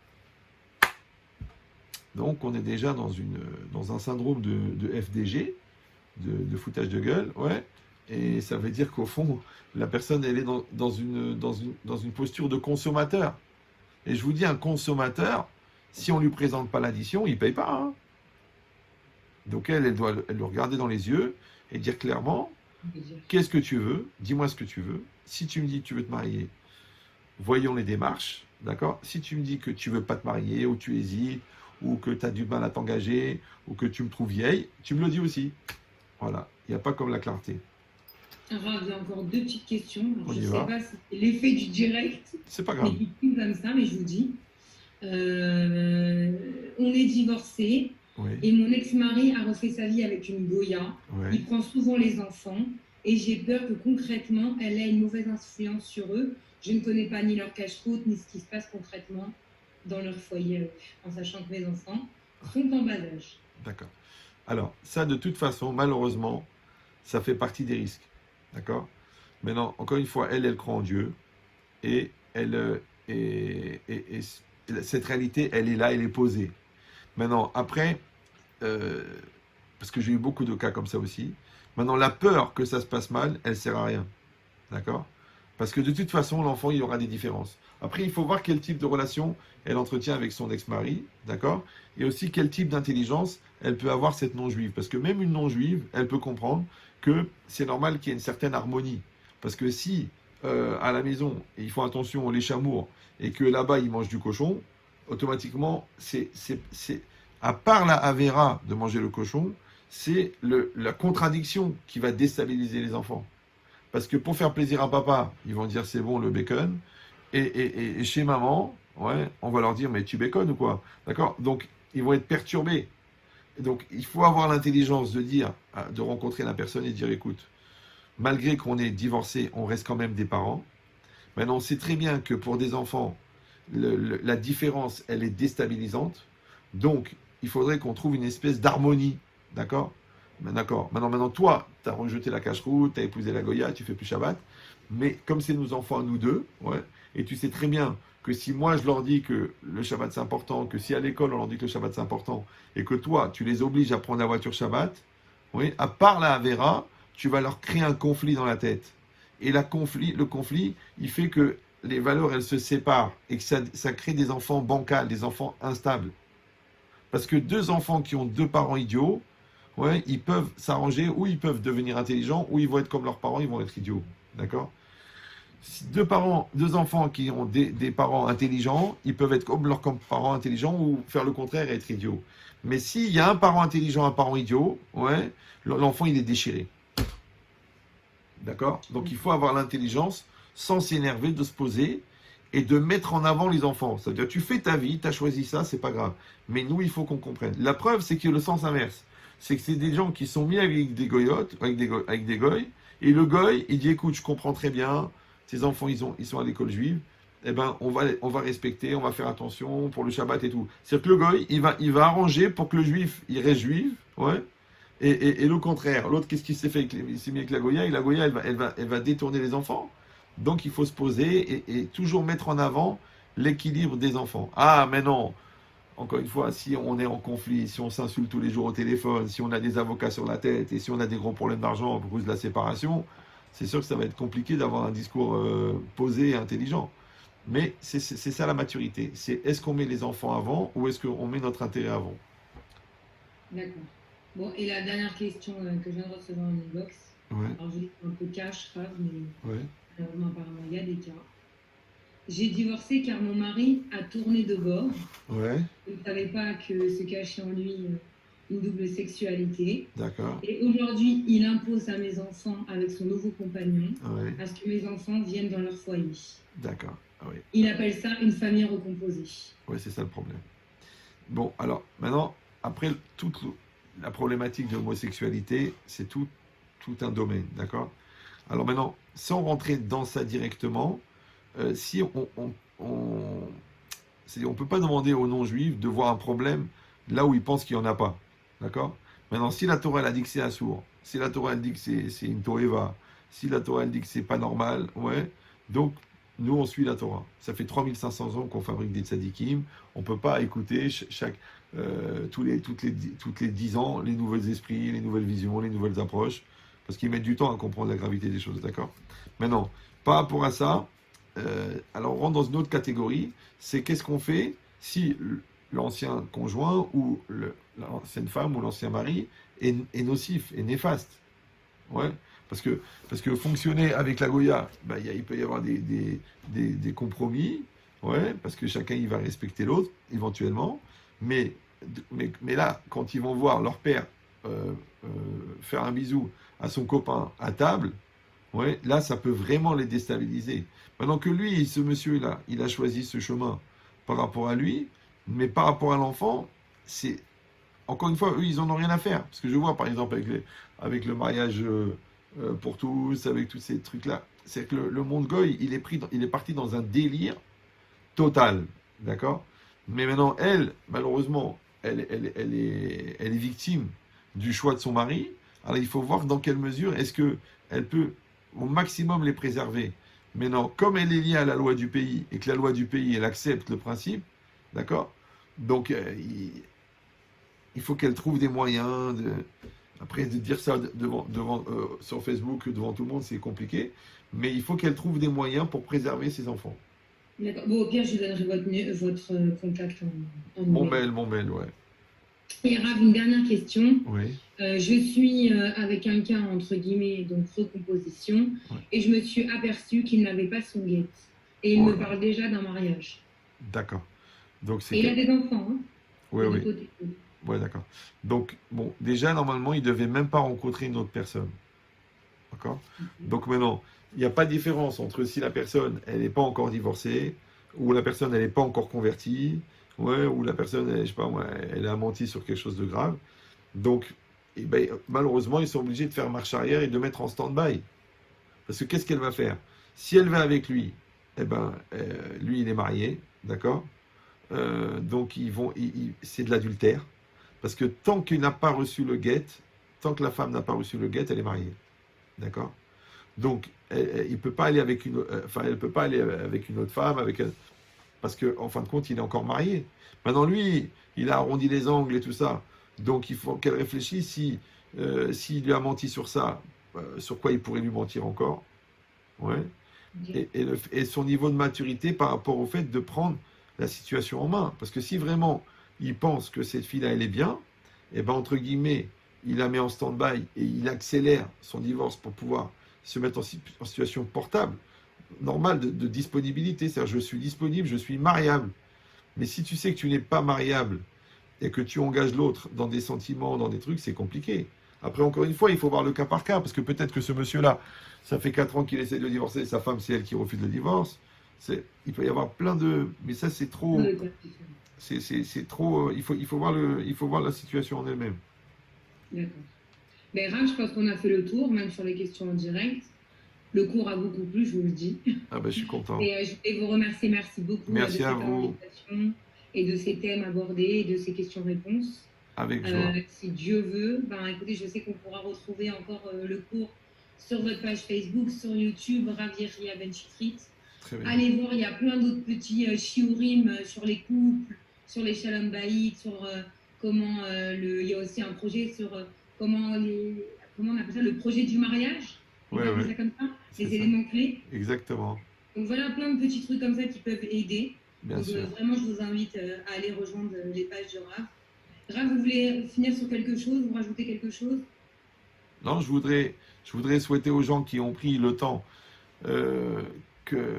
donc on est déjà dans un syndrome de FDG, de foutage de gueule, ouais. Et ça veut dire qu'au fond, la personne, elle est dans une posture de consommateur. Et je vous dis, un consommateur, si on ne lui présente pas l'addition, il ne paye pas. Hein. Donc elle doit le regarder dans les yeux et dire clairement, qu'est-ce que tu veux? Dis-moi ce que tu veux. Si tu me dis que tu veux te marier, voyons les démarches. D'accord? Si tu me dis que tu ne veux pas te marier, ou tu hésites, ou que tu as du mal à t'engager, ou que tu me trouves vieille, tu me le dis aussi. Voilà. Il n'y a pas comme la clarté. Rav, il y a encore deux petites questions. Alors, je ne sais va. pas si c'est l'effet du direct. C'est pas grave. Mais comme ça, mais je vous dis. On est divorcés. Oui. Et mon ex-mari a refait sa vie avec une Goya. Oui. Il prend souvent les enfants. Et j'ai peur que concrètement, elle ait une mauvaise influence sur eux. Je ne connais pas ni leur cache-route, ni ce qui se passe concrètement dans leur foyer, en sachant que mes enfants sont en bas âge. D'accord. Alors, ça, de toute façon, malheureusement, ça fait partie des risques. D'accord? Maintenant, encore une fois, elle croit en Dieu. Et cette réalité, elle est là, elle est posée. Maintenant, après, parce que j'ai eu beaucoup de cas comme ça aussi, maintenant, la peur que ça se passe mal, elle ne sert à rien. D'accord? Parce que de toute façon, l'enfant, il aura des différences. Après, il faut voir quel type de relation elle entretient avec son ex-mari, d'accord? Et aussi quel type d'intelligence elle peut avoir, cette non-juive. Parce que même une non-juive, elle peut comprendre que c'est normal qu'il y ait une certaine harmonie. Parce que si, à la maison, ils font attention, les chamours, et que là-bas, ils mangent du cochon, automatiquement, à part la avéra de manger le cochon, c'est la contradiction qui va déstabiliser les enfants. Parce que pour faire plaisir à papa, ils vont dire c'est bon le bacon. Et chez maman, ouais, on va leur dire mais tu béconnes ou quoi? D'accord? Donc ils vont être perturbés. Et donc il faut avoir l'intelligence de rencontrer la personne et de dire écoute, malgré qu'on est divorcé, on reste quand même des parents. Maintenant on sait très bien que pour des enfants, la différence elle est déstabilisante. Donc il faudrait qu'on trouve une espèce d'harmonie. D'accord? D'accord. Maintenant, toi, tu as rejeté la cache-route, tu as épousé la Goya, tu fais plus Shabbat. Mais comme c'est nos enfants à nous deux, ouais, et tu sais très bien que si moi je leur dis que le Shabbat c'est important, que si à l'école on leur dit que le Shabbat c'est important, et que toi tu les obliges à prendre la voiture Shabbat, oui, à part la Avera, tu vas leur créer un conflit dans la tête. Et le conflit, il fait que les valeurs, elles se séparent et que ça crée des enfants bancals, des enfants instables. Parce que deux enfants qui ont deux parents idiots, ouais, ils peuvent s'arranger, ou ils peuvent devenir intelligents, ou ils vont être comme leurs parents, ils vont être idiots. D'accord? Si deux enfants qui ont des parents intelligents, ils peuvent être comme leurs parents intelligents ou faire le contraire et être idiots. Mais s'il y a un parent intelligent, un parent idiot, ouais, l'enfant il est déchiré. D'accord? Donc il faut avoir l'intelligence, sans s'énerver, de se poser et de mettre en avant les enfants. C'est-à-dire, tu fais ta vie, tu as choisi ça, c'est pas grave. Mais nous, il faut qu'on comprenne. La preuve, c'est qu'il y a le sens inverse. C'est que c'est des gens qui sont mis avec des goyotes, avec des goys, et le goy, il dit, écoute, je comprends très bien, tes enfants, ils sont à l'école juive, eh ben, on va respecter, on va faire attention pour le Shabbat et tout. C'est-à-dire que le goy, il va arranger pour que le juif, il reste juif, ouais, et le contraire. L'autre, qu'est-ce qu'il s'est fait? Il s'est mis avec la goya, et la goya, elle va détourner les enfants. Donc, il faut se poser et toujours mettre en avant l'équilibre des enfants. Ah, mais non, encore une fois, si on est en conflit, si on s'insulte tous les jours au téléphone, si on a des avocats sur la tête et si on a des gros problèmes d'argent à cause de la séparation, c'est sûr que ça va être compliqué d'avoir un discours posé et intelligent. Mais c'est ça la maturité. C'est est-ce qu'on met les enfants avant ou est-ce qu'on met notre intérêt avant? D'accord. Bon, et la dernière question que je viens de recevoir en inbox. Ouais. Alors, je vous dis un peu cash, grave, mais Ouais. apparemment, il y a des cas. J'ai divorcé car mon mari a tourné de bord. Ouais. Je ne savais pas que se cachait en lui une double sexualité. D'accord. Et aujourd'hui, il impose à mes enfants, avec son nouveau compagnon, Ouais. à ce que mes enfants viennent dans leur foyer. D'accord. Ah oui. Il appelle ça une famille recomposée. Oui, c'est ça le problème. Bon, alors, maintenant, après, toute la problématique de l'homosexualité, c'est tout un domaine, d'accord? Alors maintenant, sans rentrer dans ça directement, si on peut pas demander aux non-juifs de voir un problème là où ils pensent qu'il n'y en a pas, d'accord? Maintenant, si la Torah elle a dit que c'est assourd, si la Torah elle dit que c'est une toeva, si la Torah elle dit que c'est pas normal, ouais, donc nous on suit la Torah. Ça fait 3500 ans qu'on fabrique des tzadikim, on peut pas écouter toutes les 10 ans les nouveaux esprits, les nouvelles visions, les nouvelles approches, parce qu'ils mettent du temps à comprendre la gravité des choses, d'accord? Maintenant, par rapport à ça, alors on rentre dans une autre catégorie, c'est qu'est-ce qu'on fait si l'ancien conjoint ou l'ancienne femme ou l'ancien mari est nocif, est néfaste. Ouais. Parce que fonctionner avec la Goya, bah, il peut y avoir des compromis, ouais, parce que chacun il va respecter l'autre, éventuellement, mais là, quand ils vont voir leur père faire un bisou à son copain à table, ouais, là, ça peut vraiment les déstabiliser. Maintenant que lui, ce monsieur-là, il a choisi ce chemin par rapport à lui, mais par rapport à l'enfant, c'est... Encore une fois, eux, ils n'en ont rien à faire. Parce que je vois, par exemple, avec le mariage pour tous, avec tous ces trucs-là, c'est que le monde goy, il est parti dans un délire total. D'accord? Mais maintenant, elle, malheureusement, elle est victime du choix de son mari. Alors, il faut voir dans quelle mesure est-ce qu'elle peut au maximum les préserver. Maintenant, comme elle est liée à la loi du pays et que la loi du pays, elle accepte le principe, d'accord? Donc, il faut qu'elle trouve des moyens. Après, de dire ça sur Facebook devant tout le monde, c'est compliqué. Mais il faut qu'elle trouve des moyens pour préserver ses enfants. D'accord. Bon, au pire, je vous donnerai votre contact en Mon mail. mail, ouais. Et Rav, une dernière question. Oui. Je suis avec un cas, entre guillemets, donc recomposition, Ouais. et je me suis aperçue qu'il n'avait pas son guette. Et il me parle déjà d'un mariage. D'accord. Donc, et il a des enfants, hein. Oui, oui. Côté. Ouais, d'accord. Donc, bon, déjà, normalement, il ne devait même pas rencontrer une autre personne. D'accord? Donc maintenant, il n'y a pas de différence entre si la personne, elle n'est pas encore divorcée, ou la personne, elle n'est pas encore convertie, ouais, ou la personne, elle, je sais pas, ouais, elle a menti sur quelque chose de grave. Donc, ben, malheureusement, ils sont obligés de faire marche arrière et de mettre en stand-by. Parce que qu'est-ce qu'elle va faire? Si elle va avec lui, eh ben, lui, il est marié, d'accord? Donc, c'est de l'adultère. Parce que tant qu'il n'a pas reçu le guet, tant que la femme n'a pas reçu le guet, elle est mariée. D'accord? Donc, il peut pas aller avec elle peut pas aller avec une autre femme, parce qu'en fin de compte, il est encore marié. Maintenant, lui, il a arrondi les angles et tout ça. Donc, il faut qu'elle réfléchisse s'il lui a menti sur ça, sur quoi il pourrait lui mentir encore. Ouais. Ok. et son niveau de maturité par rapport au fait de prendre la situation en main. Parce que si vraiment il pense que cette fille-là, elle est bien, et ben entre guillemets, il la met en stand-by et il accélère son divorce pour pouvoir se mettre en situation portable, normale de disponibilité. C'est-à-dire, je suis disponible, je suis mariable. Mais si tu sais que tu n'es pas mariable et que tu engages l'autre dans des sentiments, dans des trucs, c'est compliqué. Après, encore une fois, il faut voir le cas par cas, parce que peut-être que ce monsieur-là, ça fait 4 ans qu'il essaie de divorcer, sa femme, c'est elle qui refuse le divorce. Il peut y avoir plein de... Mais ça, c'est trop... Deux cas différents. C'est trop... il faut voir la situation en elle-même. D'accord. Ben, Ram, je pense qu'on a fait le tour, même sur les questions en direct. Le cours a beaucoup plu, je vous le dis. Ah ben, je suis content. Et je voulais vous remercier, merci beaucoup de Merci cette à vous. invitation et de ces thèmes abordés et de ces questions-réponses. Avec joie. Si Dieu veut, ben, écoutez, je sais qu'on pourra retrouver encore le cours sur votre page Facebook, sur YouTube, Raviria Ben Chitrit. Très bien. Allez voir, il y a plein d'autres petits shiurim sur les couples, sur les shalom bayit, sur comment il y a aussi un projet sur comment on appelle ça, le projet du mariage. On Ouais, appelle ouais. ça comme ça, C'est les ça. éléments clés. Exactement. Donc voilà, plein de petits trucs comme ça qui peuvent aider. Bien Donc sûr. vraiment, je vous invite à aller rejoindre les pages de Rav. Rav, vous voulez finir sur quelque chose, vous rajouter quelque chose? Non, je voudrais souhaiter aux gens qui ont pris le temps euh, que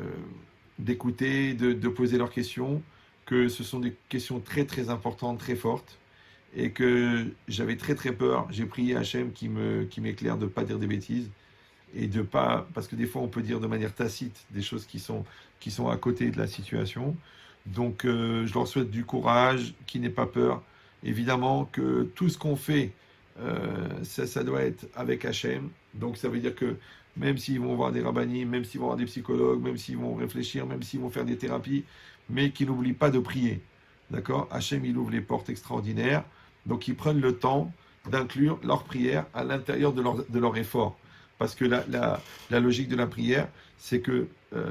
d'écouter, de poser leurs questions, que ce sont des questions très très importantes, très fortes, et que j'avais très très peur. J'ai prié Hachem qui m'éclaire de ne pas dire des bêtises, et de pas, parce que des fois on peut dire de manière tacite des choses qui sont à côté de la situation. Donc je leur souhaite du courage, qu'ils n'aient pas peur. Évidemment que tout ce qu'on fait, ça doit être avec Hachem. Donc ça veut dire que même s'ils vont voir des rabbinim, même s'ils vont voir des psychologues, même s'ils vont réfléchir, même s'ils vont faire des thérapies, mais qu'ils n'oublient pas de prier. D'accord? Hachem, il ouvre les portes extraordinaires. Donc ils prennent le temps d'inclure leur prière à l'intérieur de leur effort. Parce que la logique de la prière, c'est que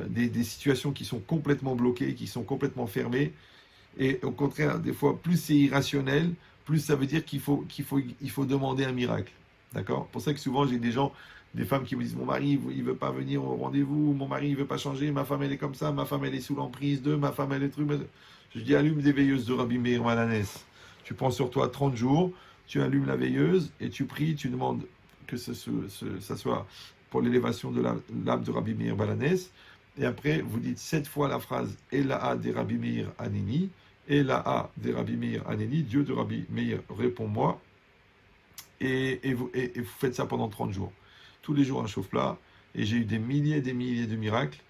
des situations qui sont complètement bloquées, qui sont complètement fermées, et au contraire, des fois, plus c'est irrationnel, plus ça veut dire qu'il faut demander un miracle. D'accord? C'est pour ça que souvent, j'ai des gens, des femmes qui me disent, mon mari, il ne veut pas venir au rendez-vous, mon mari, il ne veut pas changer, ma femme, elle est comme ça, ma femme, elle est sous l'emprise de, ma femme, elle est truc. Je dis, allume des veilleuses de Rabbi Meir Malanès. Tu prends sur toi 30 jours, tu allumes la veilleuse et tu pries, tu demandes que ça soit pour l'élévation de l'âme de Rabbi Meir Balanès. Et après, vous dites 7 fois la phrase Elaha de Rabbi Meir Aneni, Elaha de Rabbi Meir Aneni, Dieu de Rabbi Meir, réponds-moi. Et vous faites ça pendant 30 jours. Tous les jours un chauffe-plat. Et j'ai eu des milliers de miracles.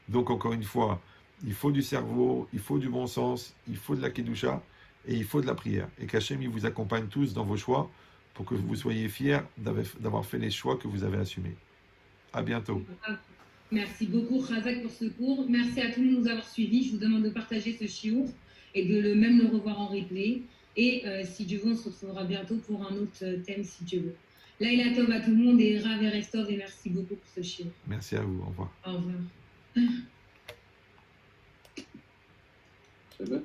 Donc, encore une fois, il faut du cerveau, il faut du bon sens, il faut de la kedusha et il faut de la prière. Et qu'Hachem, il vous accompagne tous dans vos choix pour que vous soyez fiers d'avoir fait les choix que vous avez assumés. À bientôt. Merci beaucoup, Razak, pour ce cours. Merci à tout le monde de nous avoir suivis. Je vous demande de partager ce chiour et de même le revoir en replay. Et si Dieu veut, on se retrouvera bientôt pour un autre thème, si Dieu veut. Laïla Tov à tout le monde et Rav et Restov, et merci beaucoup pour ce chiour. Merci à vous. Au revoir. Au revoir.